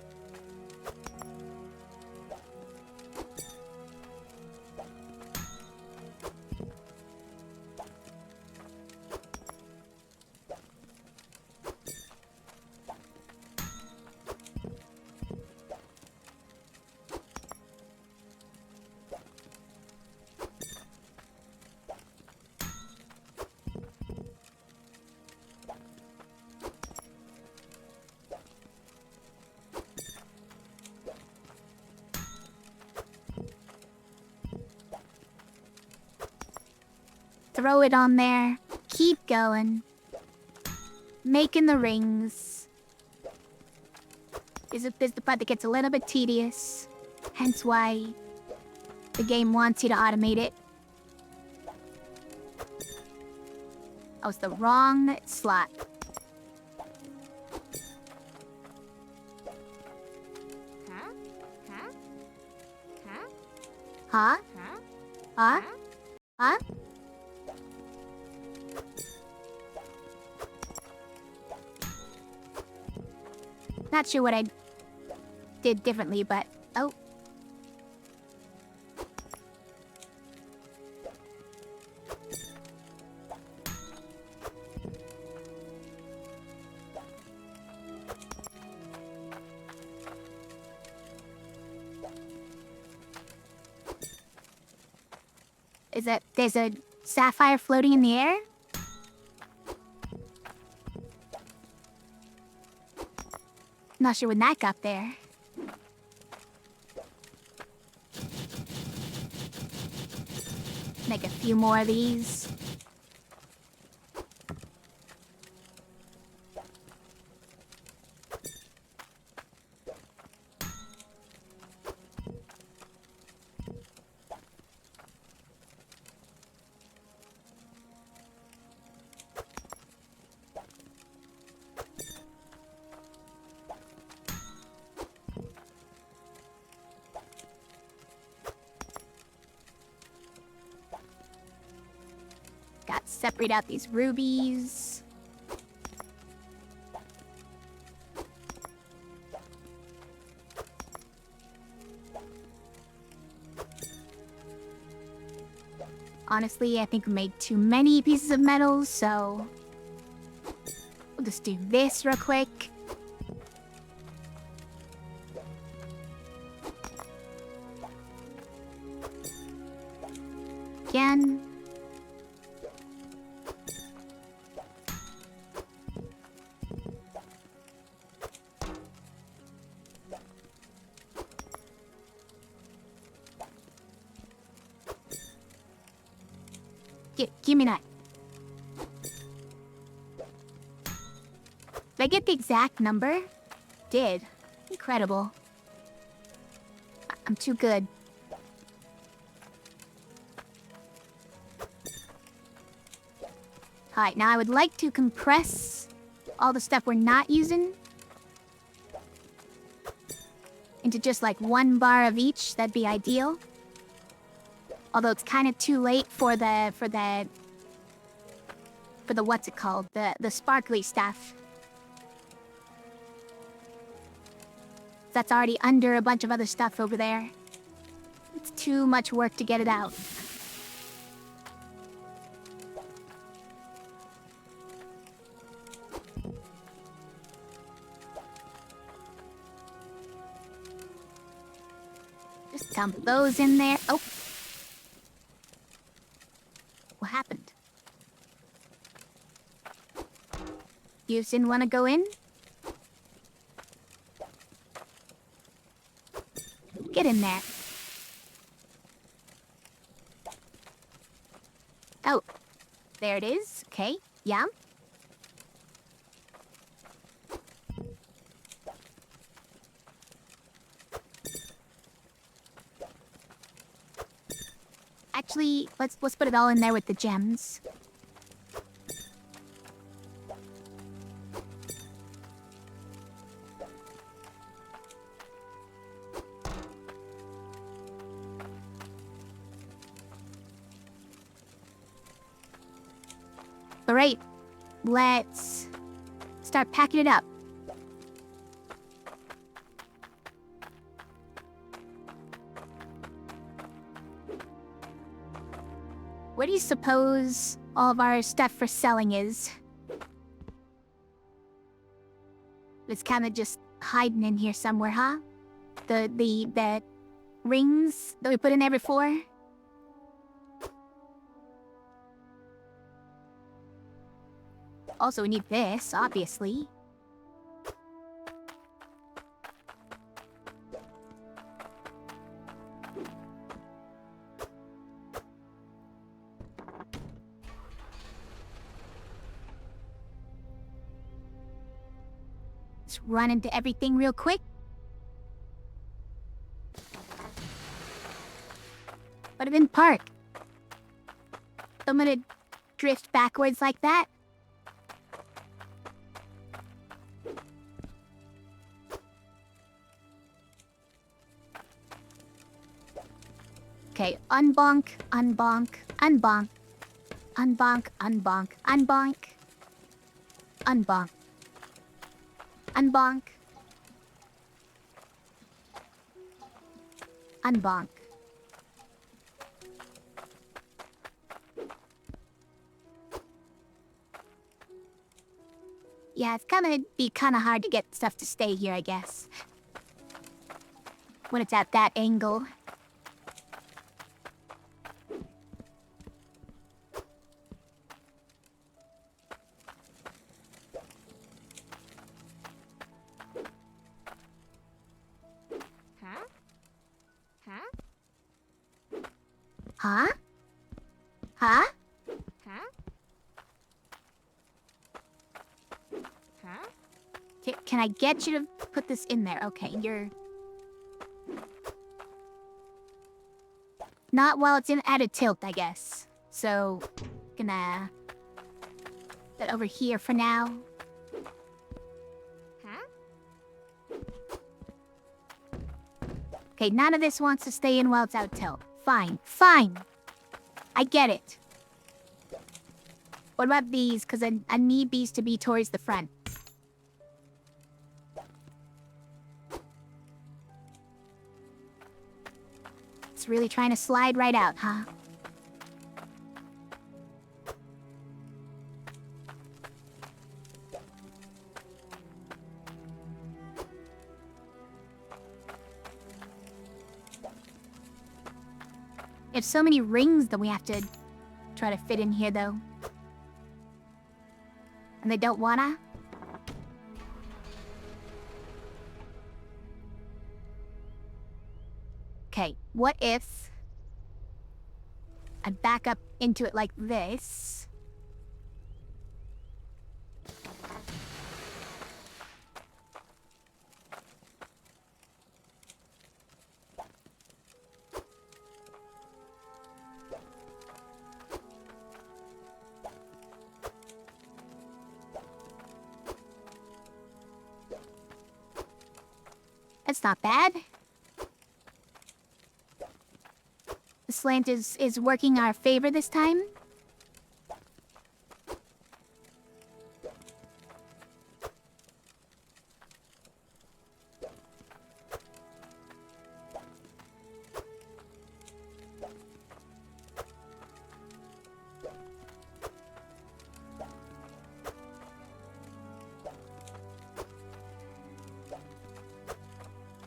Throw it on there. Keep going. Making the rings. This is the part that gets a little bit tedious. Hence why the game wants you to automate it. I was the wrong slot. Huh? Huh? Huh? Huh? Huh? Huh? Huh? Not sure what I did differently, but oh. There's a sapphire floating in the air? Not sure when that got there. Make a few more of these. Got to separate out these rubies. Honestly, I think we made too many pieces of metal, so we'll just do this real quick. Again. Give me that. Did I get the exact number? Did. Incredible. I'm too good. Alright, now I would like to compress all the stuff we're not using into just like one bar of each. That'd be ideal. Although it's kind of too late for the what's it called? The sparkly stuff. That's already under a bunch of other stuff over there. It's too much work to get it out. Just dump those in there. Oh. What happened? You didn't want to go in? Get in there. Oh, there it is. Okay, yeah. Actually, let's put it all in there with the gems. Alright, let's start packing it up. Where do you suppose all of our stuff for selling is? It's kind of just hiding in here somewhere, huh? The rings that we put in there before? Also, we need this, obviously. Let's run into everything real quick. But I'm in park. I'm gonna drift backwards like that. Okay, unbonk, unbonk, unbonk, unbonk, unbonk, unbonk, unbonk, unbonk, unbonk. Yeah, it's gonna be kinda hard to get stuff to stay here, I guess. When it's at that angle. Huh? Huh? Huh? Huh? Huh? Huh? Can I get you to put this in there? Okay, you're... Not while it's at a tilt, I guess. So, gonna... put that over here for now. Huh? Okay, none of this wants to stay in while it's out tilt. Fine, fine. I get it. What about these? Because I need these to be towards the front. It's really trying to slide right out, huh? It's so many rings that we have to try to fit in here, though. And they don't wanna? Okay, what if I back up into it like this? That's not bad. The slant is working our favor this time.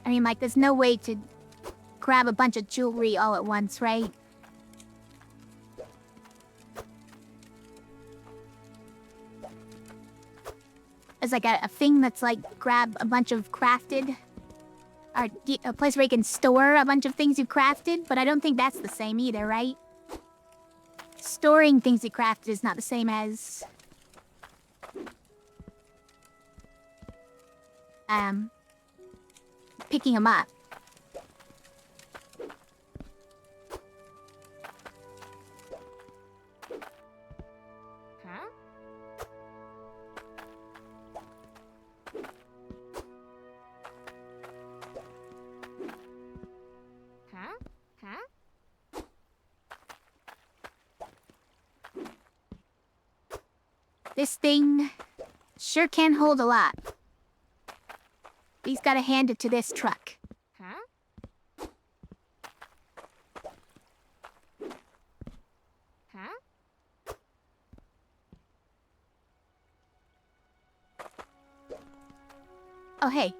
I mean, like, there's no way to grab a bunch of jewelry all at once, right? There's like a thing that's like grab a bunch of crafted, or a place where you can store a bunch of things you crafted, but I don't think that's the same either, right? Storing things you crafted is not the same as... picking them up. Huh? Huh? Huh? This thing sure can hold a lot. He's gotta hand it to this truck. Huh? Huh? Oh, hey.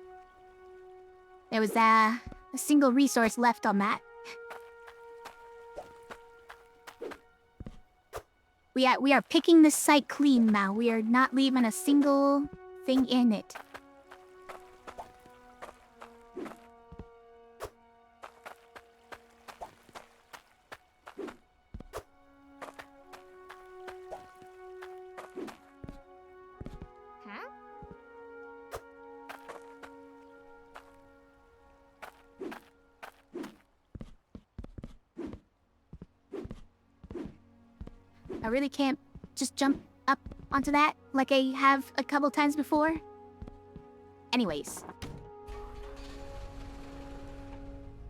There was a single resource left on that. We are picking this site clean now. We are not leaving a single thing in it. Huh? I really can't just jump up onto that like I have a couple times before. Anyways.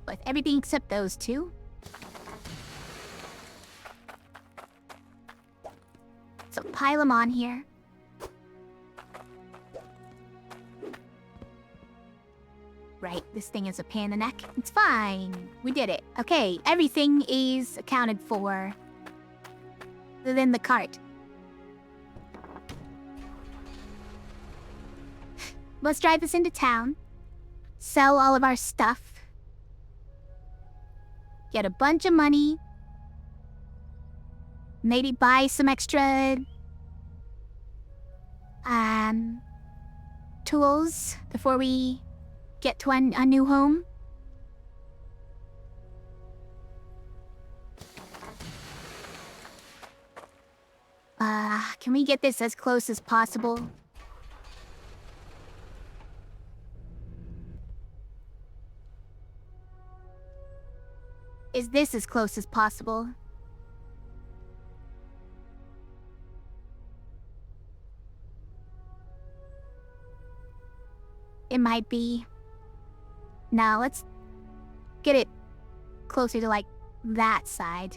With everything except those two. So pile them on here. Right, this thing is a pain in the neck. It's fine. We did it. Okay, everything is accounted for. Within the cart. Let's drive this into town. Sell all of our stuff. Get a bunch of money. Maybe buy some extra... tools before we get to a new home. Can we get this as close as possible? Is this as close as possible? It might be. Now let's get it closer to like that side.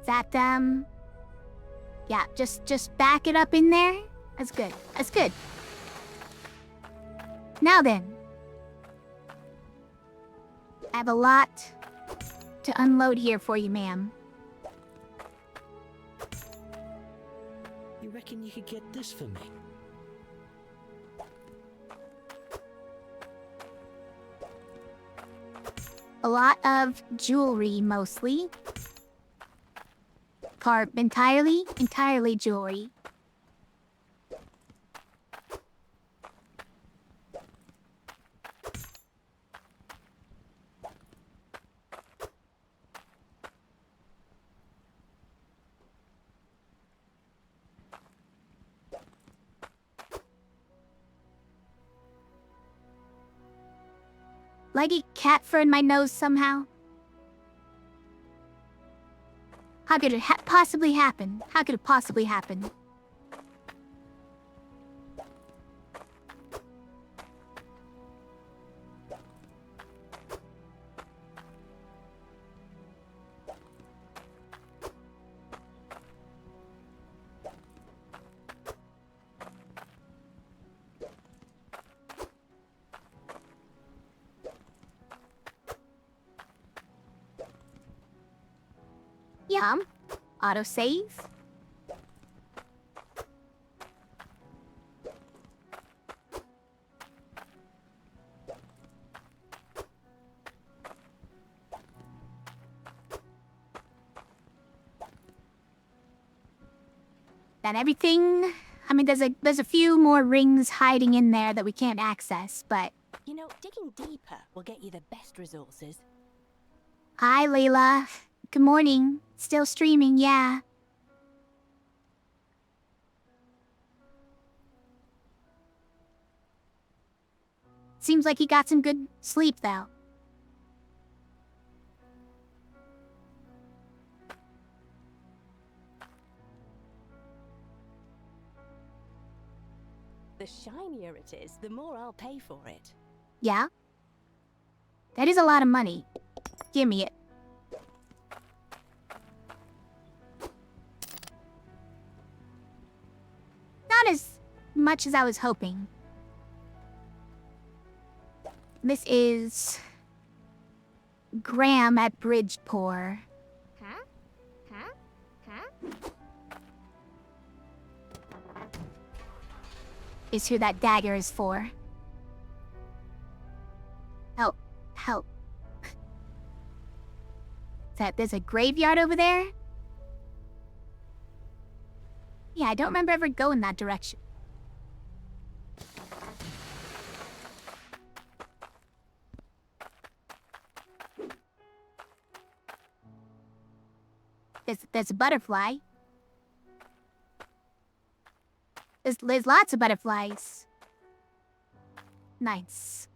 That, yeah, just back it up in there. That's good. That's good. Now then. I have a lot to unload here for you, ma'am. You reckon you could get this for me? A lot of jewelry, mostly. Entirely jewelry. Leggy cat fur in my nose somehow. How could it possibly happen? How could it possibly happen? Yum. Autosave. That everything... I mean, there's a few more rings hiding in there that we can't access, but... You know, digging deeper will get you the best resources. Hi, Layla. Good morning. Still streaming, yeah. Seems like he got some good sleep, though. The shinier it is, the more I'll pay for it. Yeah? That is a lot of money. Give me it. Not as much as I was hoping. This is... Graham at Bridgeport. Huh? Huh? Huh? Is who that dagger is for. Help. Help. There's a graveyard over there? Yeah, I don't remember ever going that direction. There's a butterfly. There's lots of butterflies. Nice.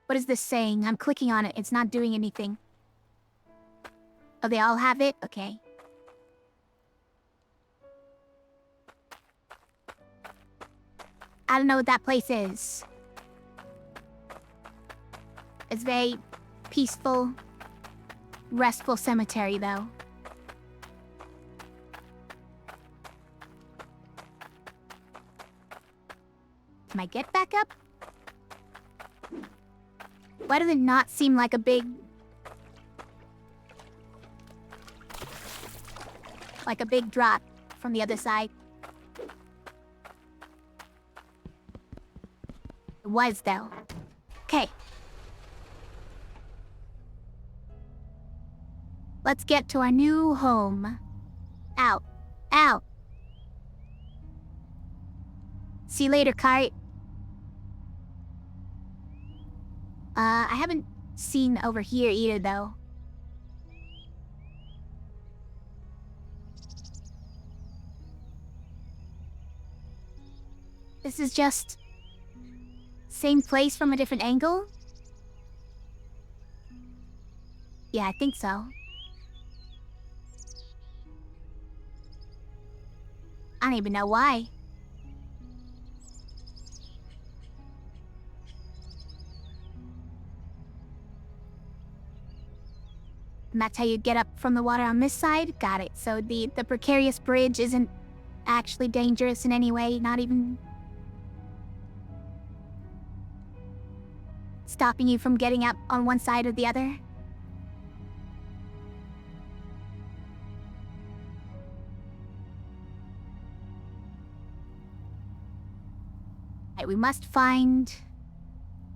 What is this saying? I'm clicking on it. It's not doing anything. Oh, they all have it? Okay. I don't know what that place is. It's very peaceful, restful cemetery, though. Can I get back up? Why does it not seem like a big... like a big drop from the other side? It was, though. Okay. Let's get to our new home. Out. Out. See you later, kite. I haven't seen over here either, though. This is just... same place from a different angle? Yeah, I think so. I don't even know why. And that's how you get up from the water on this side? Got it. So the precarious bridge isn't actually dangerous in any way, not even... stopping you from getting up on one side or the other? Right, we must find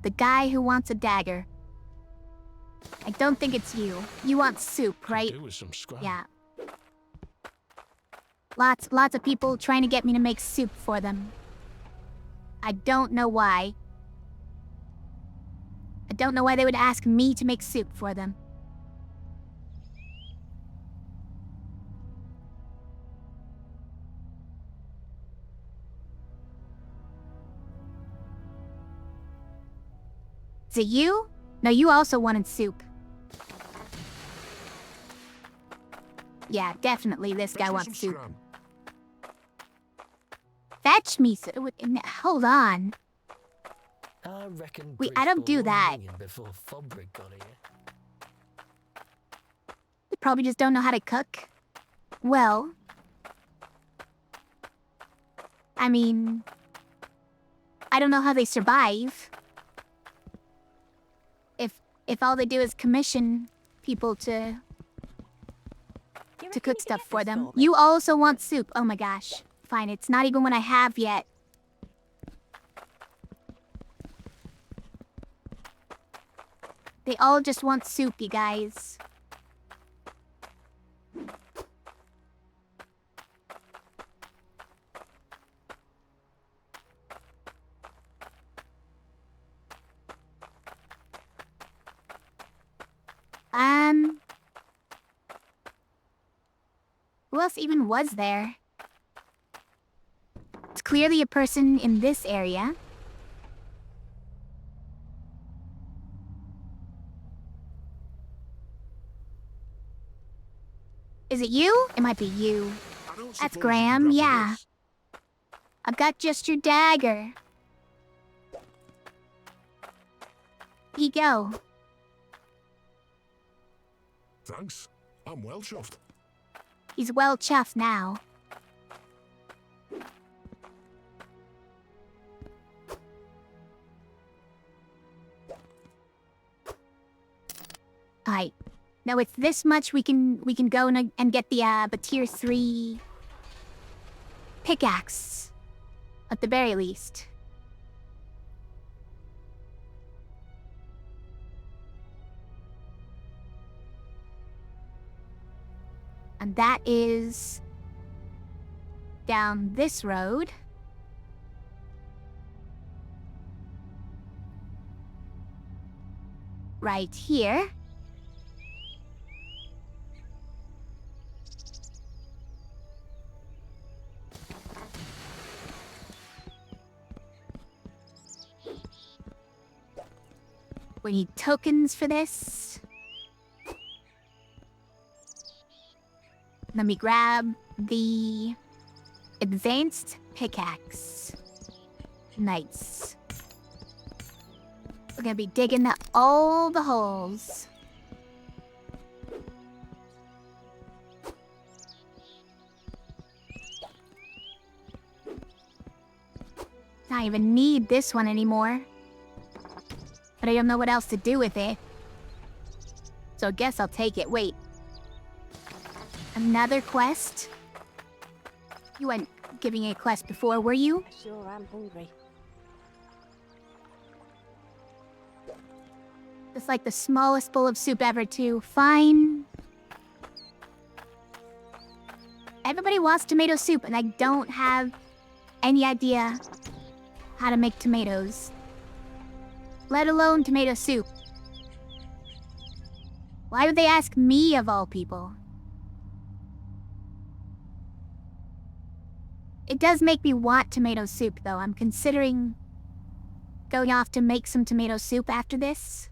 the guy who wants a dagger. I don't think it's you. You want soup, right? Do with some scrap. Yeah. Lots of people trying to get me to make soup for them. I don't know why. I don't know why they would ask me to make soup for them. Is it you? No, you also wanted soup. Yeah, definitely this guy wants soup. Fetch me soup. Hold on. I reckon I don't do that. before Fabric got here. They probably just don't know how to cook. Well... I mean... I don't know how they survive. If all they do is commission people to cook stuff for them. You also want soup. Oh my gosh. Fine, it's not even what I have yet. They all just want soup, you guys. Who else even was there? It's clearly a person in this area. Is it you? It might be you. That's Graham, yeah. I've got just your dagger. Here you go. Thanks. I'm well chuffed. He's well chuffed now. Alright. Now it's this much we can go and get the tier 3 pickaxe. At the very least. And that is down this road. right here. We need tokens for this. Let me grab the advanced pickaxe. Nice. We're gonna be digging all the holes. Not even need this one anymore. But I don't know what else to do with it. So I guess I'll take it. Wait. Another quest? You weren't giving a quest before, were you? Sure, I'm hungry. It's like the smallest bowl of soup ever, too. Fine. Everybody wants tomato soup, and I don't have any idea how to make tomatoes. Let alone tomato soup. Why would they ask me of all people? It does make me want tomato soup, though. I'm considering going off to make some tomato soup after this.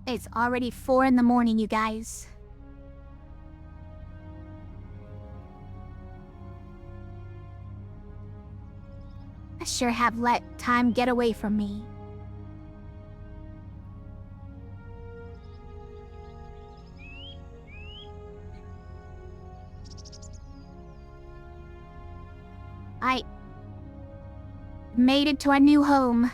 It's already 4 in the morning, you guys. I sure have let time get away from me. I made it to our new home.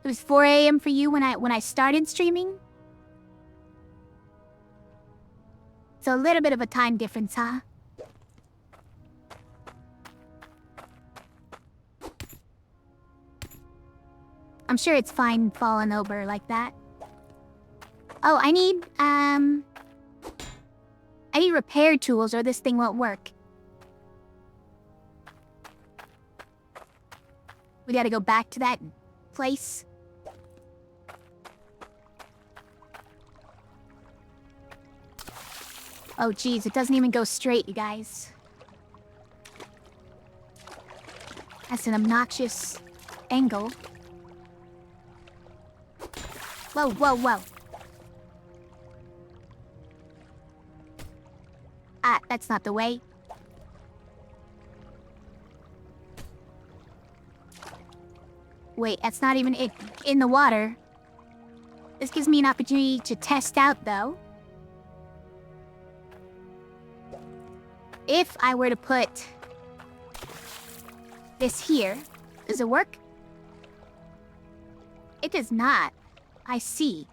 It was 4 a.m. for you when I started streaming? So a little bit of a time difference, huh? I'm sure it's fine falling over like that. Oh, I need repair tools or this thing won't work. We gotta go back to that place. Oh geez, it doesn't even go straight, you guys. That's an obnoxious angle. Whoa, whoa, whoa. Ah, that's not the way. Wait, that's not even it in the water. This gives me an opportunity to test out, though. If I were to put this here, does it work? It does not. I see.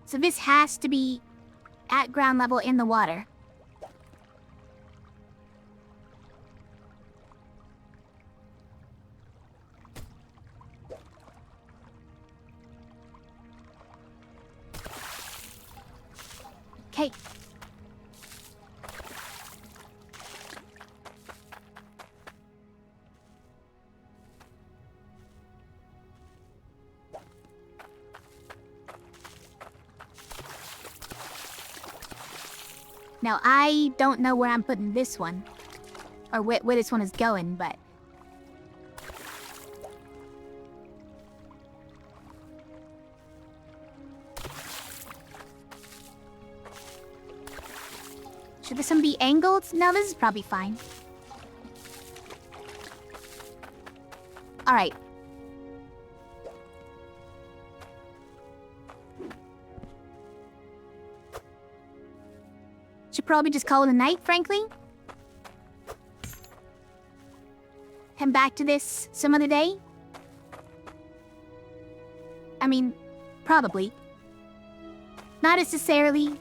So this has to be at ground level in the water. Okay. Now, I don't know where I'm putting this one. Or where this one is going, but... should this one be angled? No, this is probably fine. Alright. Should probably just call it a night, frankly. Come back to this some other day. I mean, probably. Not necessarily.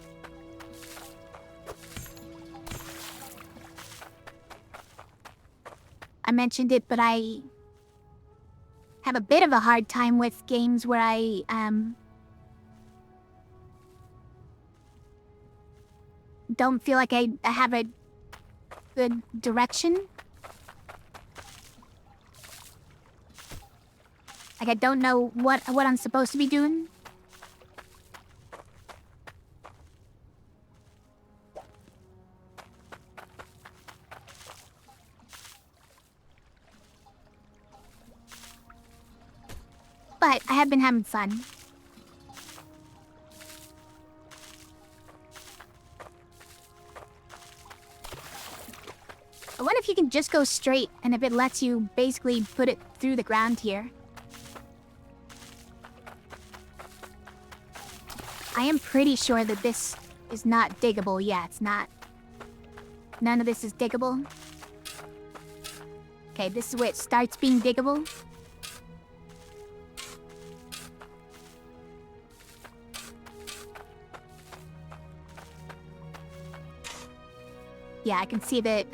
mentioned it, but I have a bit of a hard time with games where I don't feel like I have a good direction. Like I don't know what I'm supposed to be doing. But I have been having fun. I wonder if you can just go straight and if it lets you basically put it through the ground here. I am pretty sure that this is not diggable. Yeah, it's not. None of this is diggable. Okay, this is where it starts being diggable. Yeah, I can see the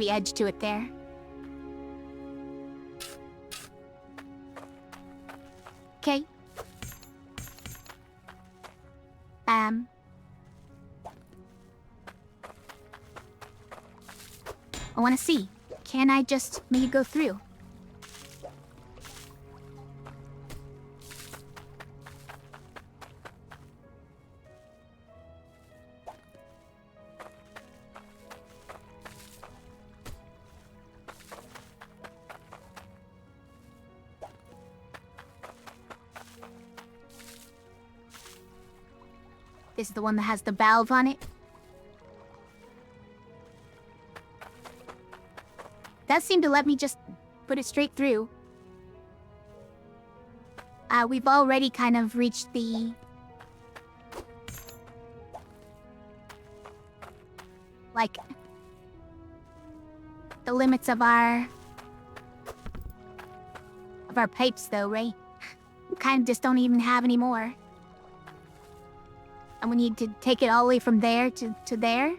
edge to it there. Okay. I want to see. Can I just make it go through? This is the one that has the valve on it. Does seem to let me just put it straight through. We've already kind of reached the... like... the limits of our pipes though, right? We kind of just don't even have any more. And we need to take it all the way from there to there.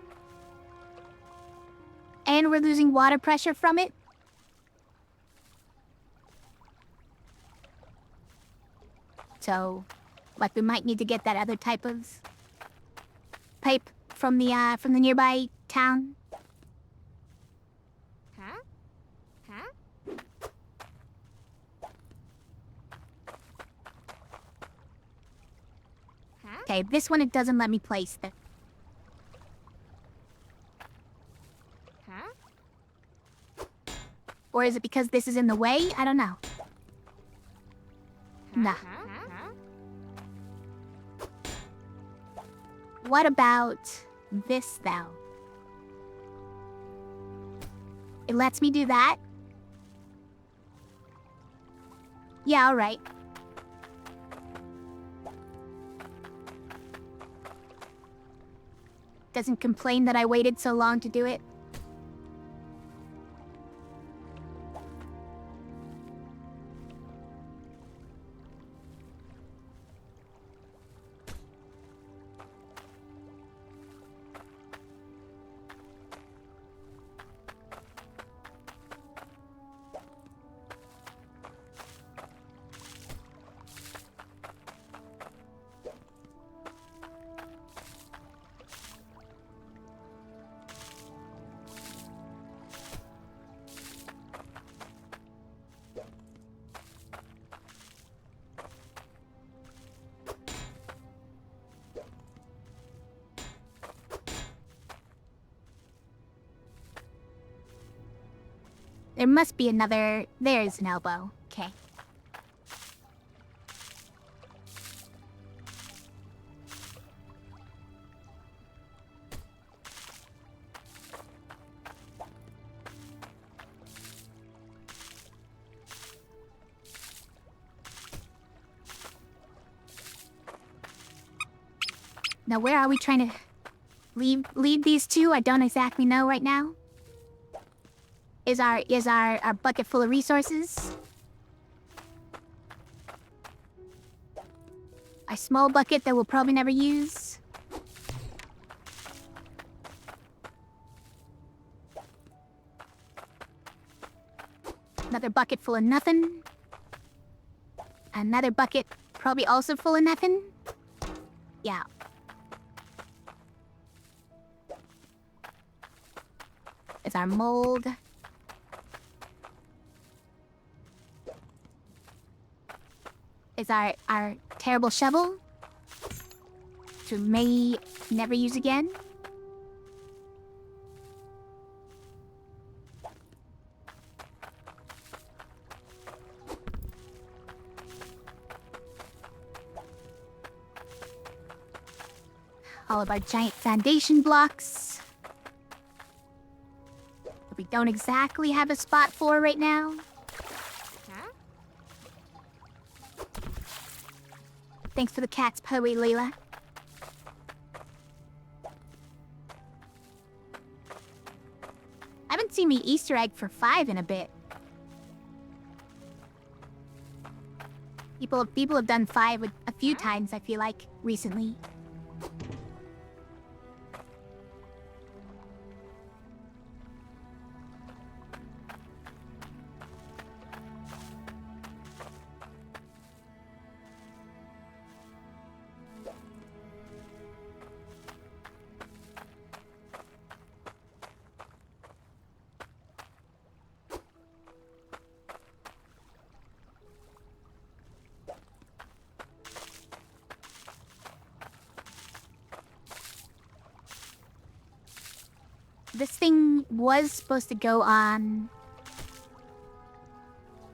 And we're losing water pressure from it. So, like, we might need to get that other type of pipe from the nearby town. Huh? Huh? Huh? Okay, this one it doesn't let me place the... Huh? Or is it because this is in the way? I don't know. Nah. Huh? Huh? What about this, though? It lets me do that? Yeah, alright. Doesn't complain that I waited so long to do it. There must be another... There's an elbow. Okay. Now, where are we trying to lead these two? I don't exactly know right now. Is our bucket full of resources? A small bucket that we'll probably never use. Another bucket full of nothing. Another bucket probably also full of nothing. Yeah. It's our mold. Is our terrible shovel, which we may never use again. All of our giant foundation blocks that we don't exactly have a spot for right now. Huh? Thanks for the cat's poe, Layla. I haven't seen me Easter egg for 5 in a bit. People have done 5 a few times, I feel like, recently. This thing was supposed to go on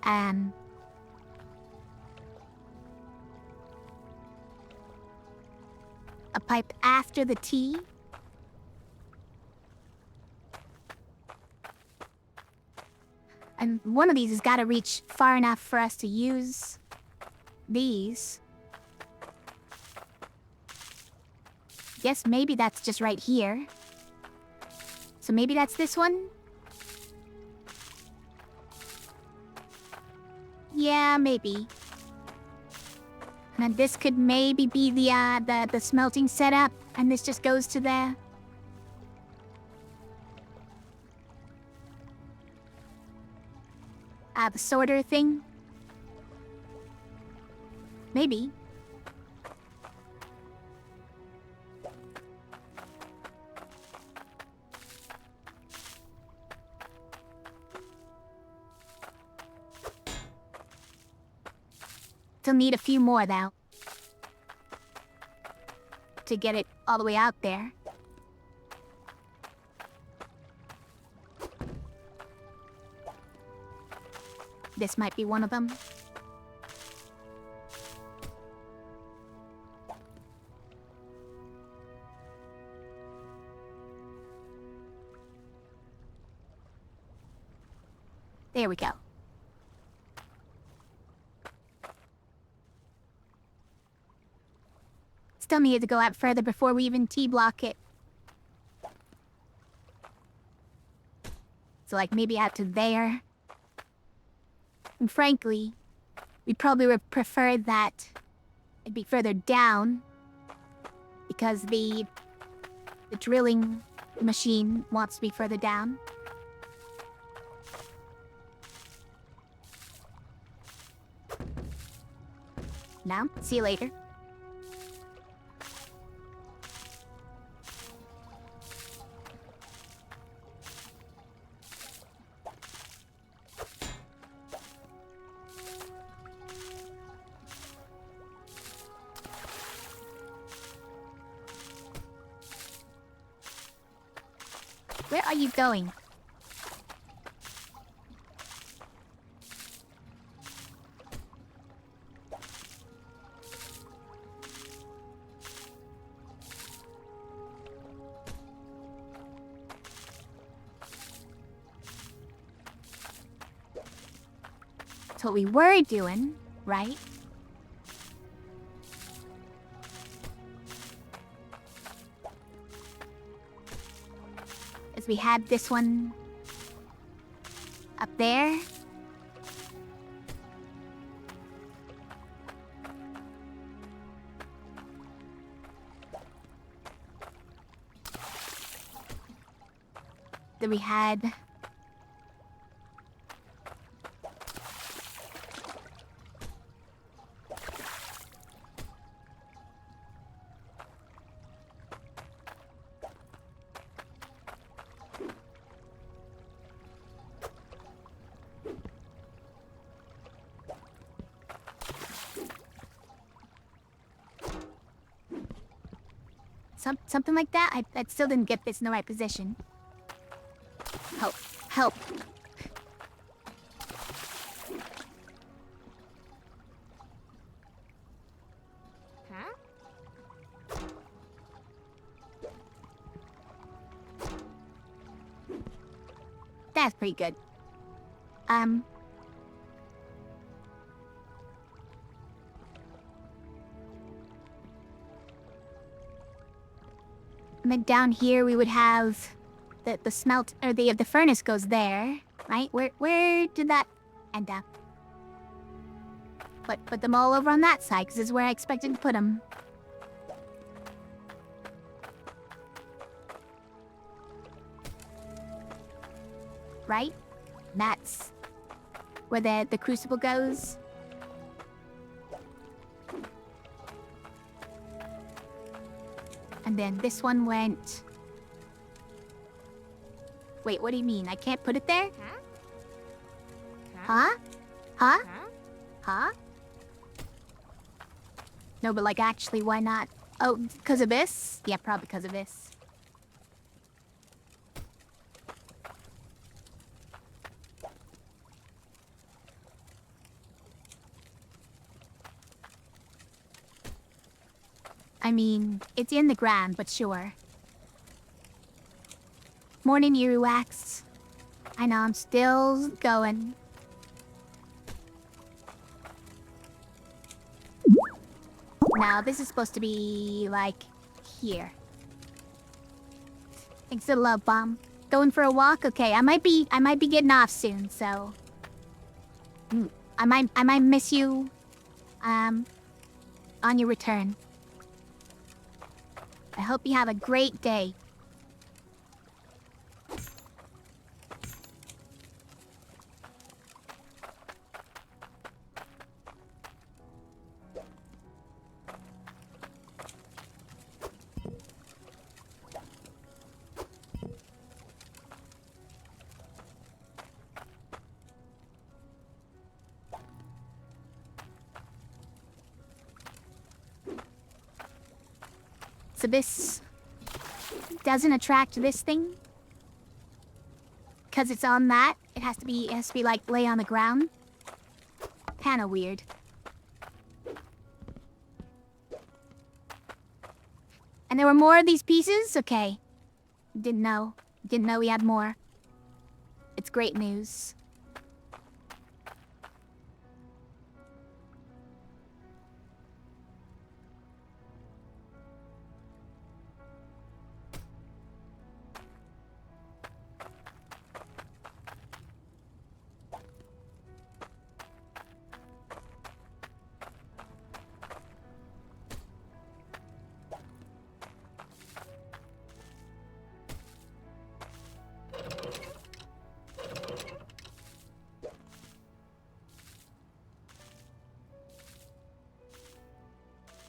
a pipe after the T. And one of these has got to reach far enough for us to use these. Guess maybe that's just right here. So maybe that's this one? Yeah, maybe. And then this could maybe be the smelting setup, and this just goes to there. The sorter thing? Maybe. Still need a few more, though, to get it all the way out there. This might be one of them. There we go. Still needed to go out further before we even T-block it. So like maybe out to there. And frankly, we probably would prefer that it'd be further down because the drilling machine wants to be further down. Now, see you later. Where are you going? That's what we were doing, right? We had this one up there. Then we had something like that. I still didn't get this in the right position. Help. Help. Huh? That's pretty good. And down here we would have the smelt or the furnace goes there, right? Where did that end up? But put them all over on that side, because this is where I expected to put them. Right? That's where the crucible goes. And then this one went... Wait, what do you mean? I can't put it there? Huh? Huh? Huh? Huh? Huh? No, but like actually, why not? Oh, because of this? Yeah, probably because of this. I mean, it's in the ground, but sure. Morning, Earwax. I know, I'm still going. Now, this is supposed to be, like, here. Thanks to the love bomb. Going for a walk? Okay, I might be getting off soon, so... I might miss you, on your return. I hope you have a great day. So this doesn't attract this thing? Cause it's on that? It has to be like lay on the ground? Kinda weird. And there were more of these pieces? Okay. Didn't know. Didn't know we had more. It's great news.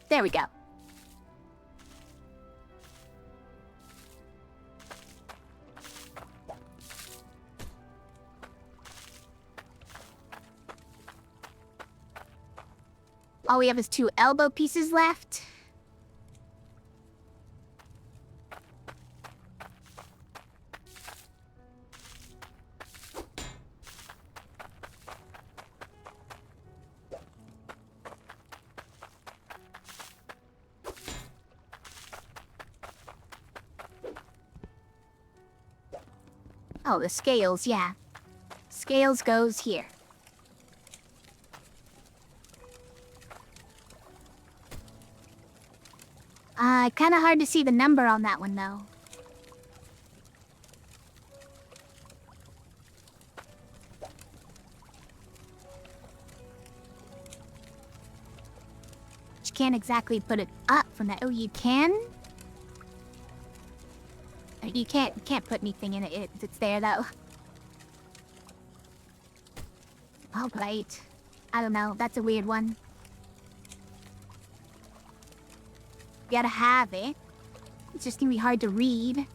There we go. All we have is 2 elbow pieces left. Oh, the scales, yeah. Scales goes here. Kinda hard to see the number on that one, though. You can't exactly put it up from that. Oh, you can? You can't put anything in it. It's there, though. All right. I don't know. That's a weird one. Gotta have it. It's just gonna be hard to read.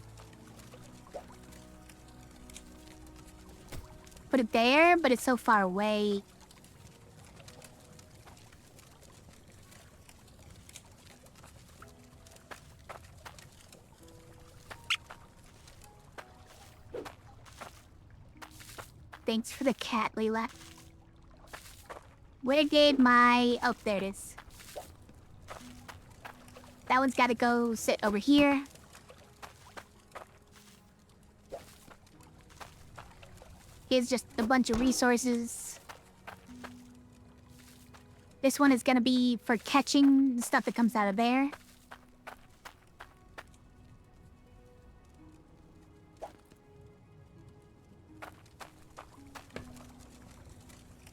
Put it there, but it's so far away. Thanks for the cat, Leela. Where did my... Oh, there it is. That one's gotta go sit over here. Here's just a bunch of resources. This one is gonna be for catching the stuff that comes out of there.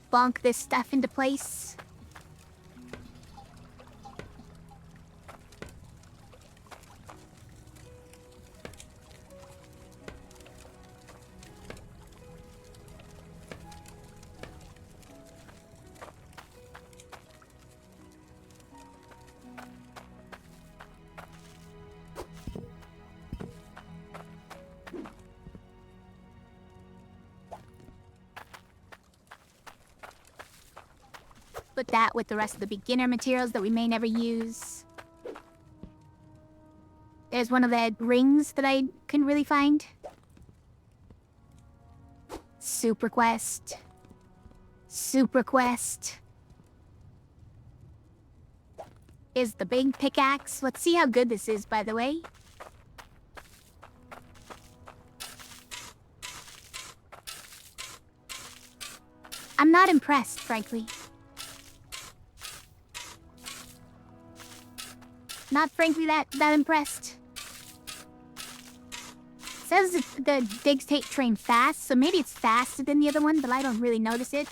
Bonk this stuff into place. Put that with the rest of the beginner materials that we may never use. There's one of the rings that I couldn't really find. Super quest. Super quest. Is the big pickaxe. Let's see how good this is, by the way. I'm not impressed, frankly. Not frankly that impressed. Says the digs take train fast, so maybe it's faster than the other one, but I don't really notice it.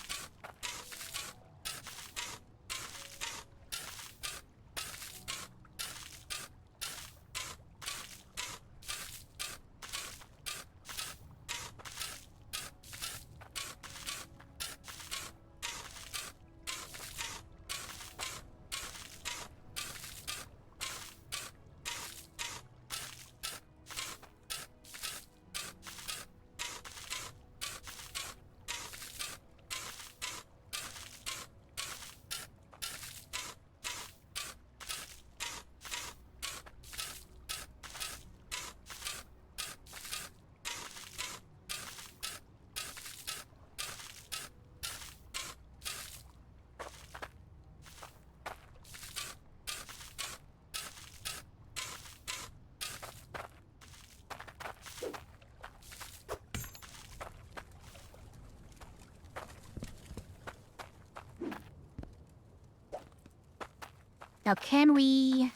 Now, can we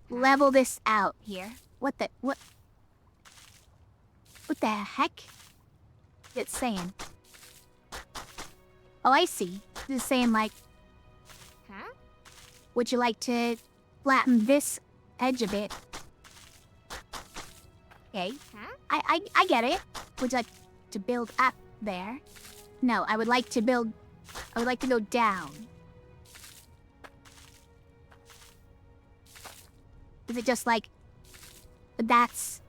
level this out here? What the heck? It's saying. Oh, I see. It's saying like, Huh? would you like to flatten this edge a bit? Okay. Huh? I get it. Would you like to build up there? No, I would like to go down. Is it just like... That's...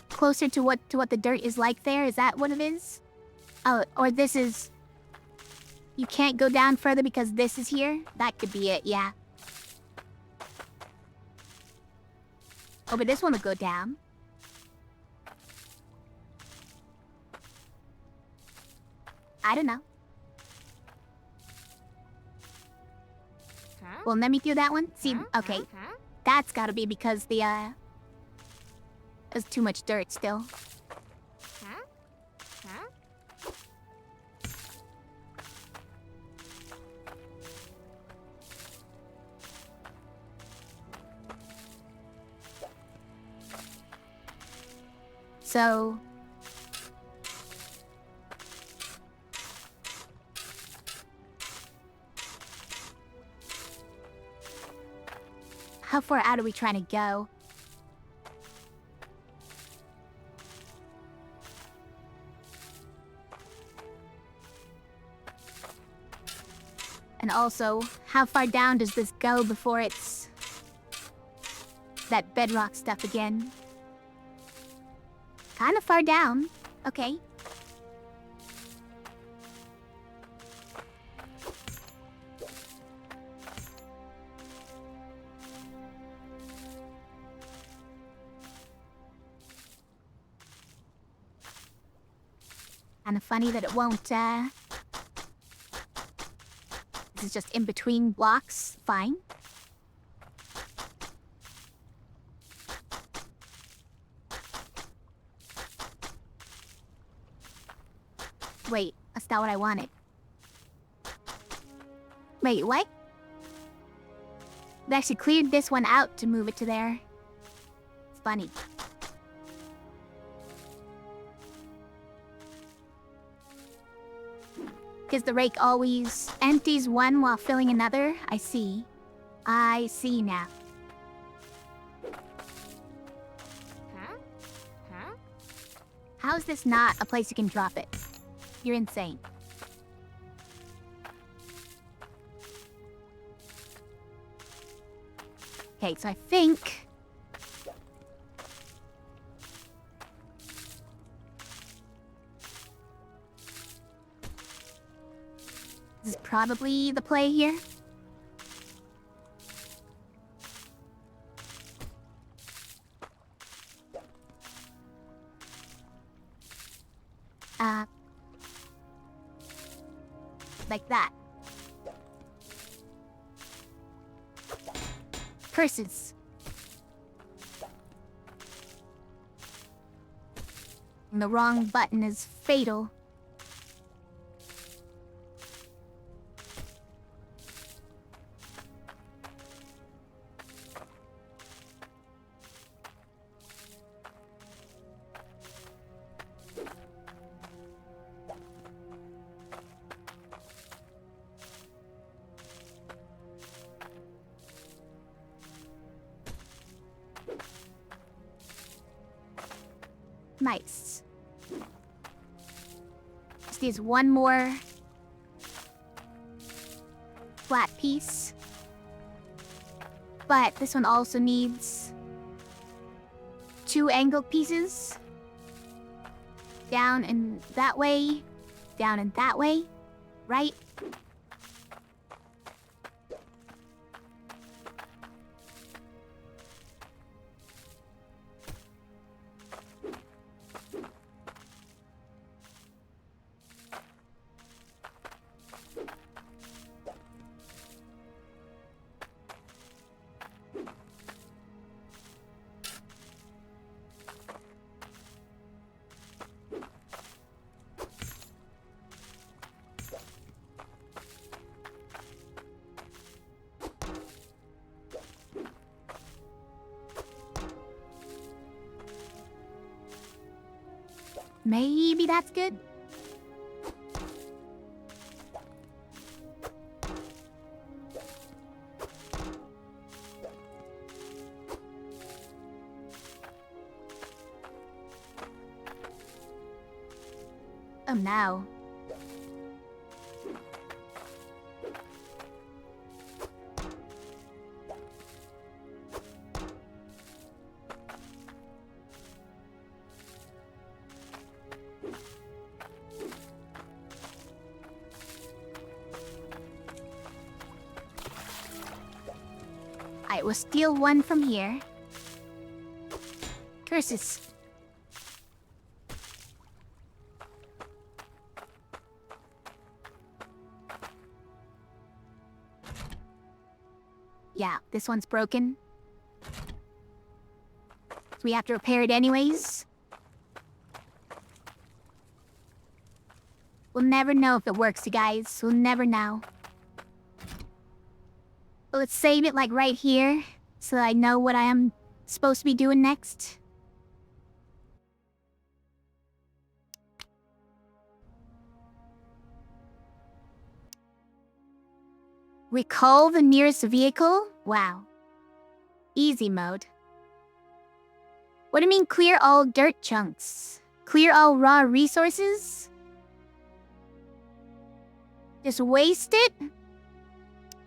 closer to what the dirt is like there? Is that what it is? Oh, or this is... You can't go down further because this is here? That could be it, yeah. Oh, but this one will go down. I don't know. Huh? Well, let me do that one. See, Huh? okay. Huh? That's gotta be because there's too much dirt still. Huh? Huh? So... How far out are we trying to go? And also, how far down does this go before it's... that bedrock stuff again? Kind of far down. Okay. Kinda funny that it won't, This is just in between blocks. Fine. Wait, that's not what I wanted. Wait, what? They actually cleared this one out to move it to there. It's funny. Because the rake always empties one while filling another. I see. I see now. Huh? Huh? How is this not a place you can drop it? You're insane. Okay, so I think... this is probably the play here. Like that. Curses. And the wrong button is fatal. Nice. Just needs one more flat piece. But this one also needs 2 angled pieces. Down and that way. Down and that way. Right? Maybe that's good. Oh no. I will steal one from here. Curses. Yeah, this one's broken. We have to repair it anyways. We'll never know if it works, you guys. We'll never know. But let's save it like right here, so that I know what I am supposed to be doing next. Recall the nearest vehicle? Wow. Easy mode. What do you mean clear all dirt chunks? Clear all raw resources? Just waste it?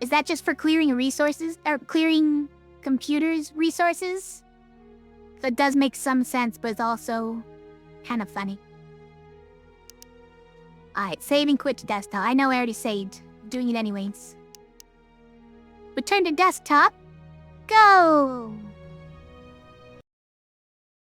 Is that just for clearing resources? Or clearing computers' resources? That does make some sense, but it's also kind of funny. Alright, save and quit to desktop. I know I already saved. Doing it anyways. Return to desktop. Go!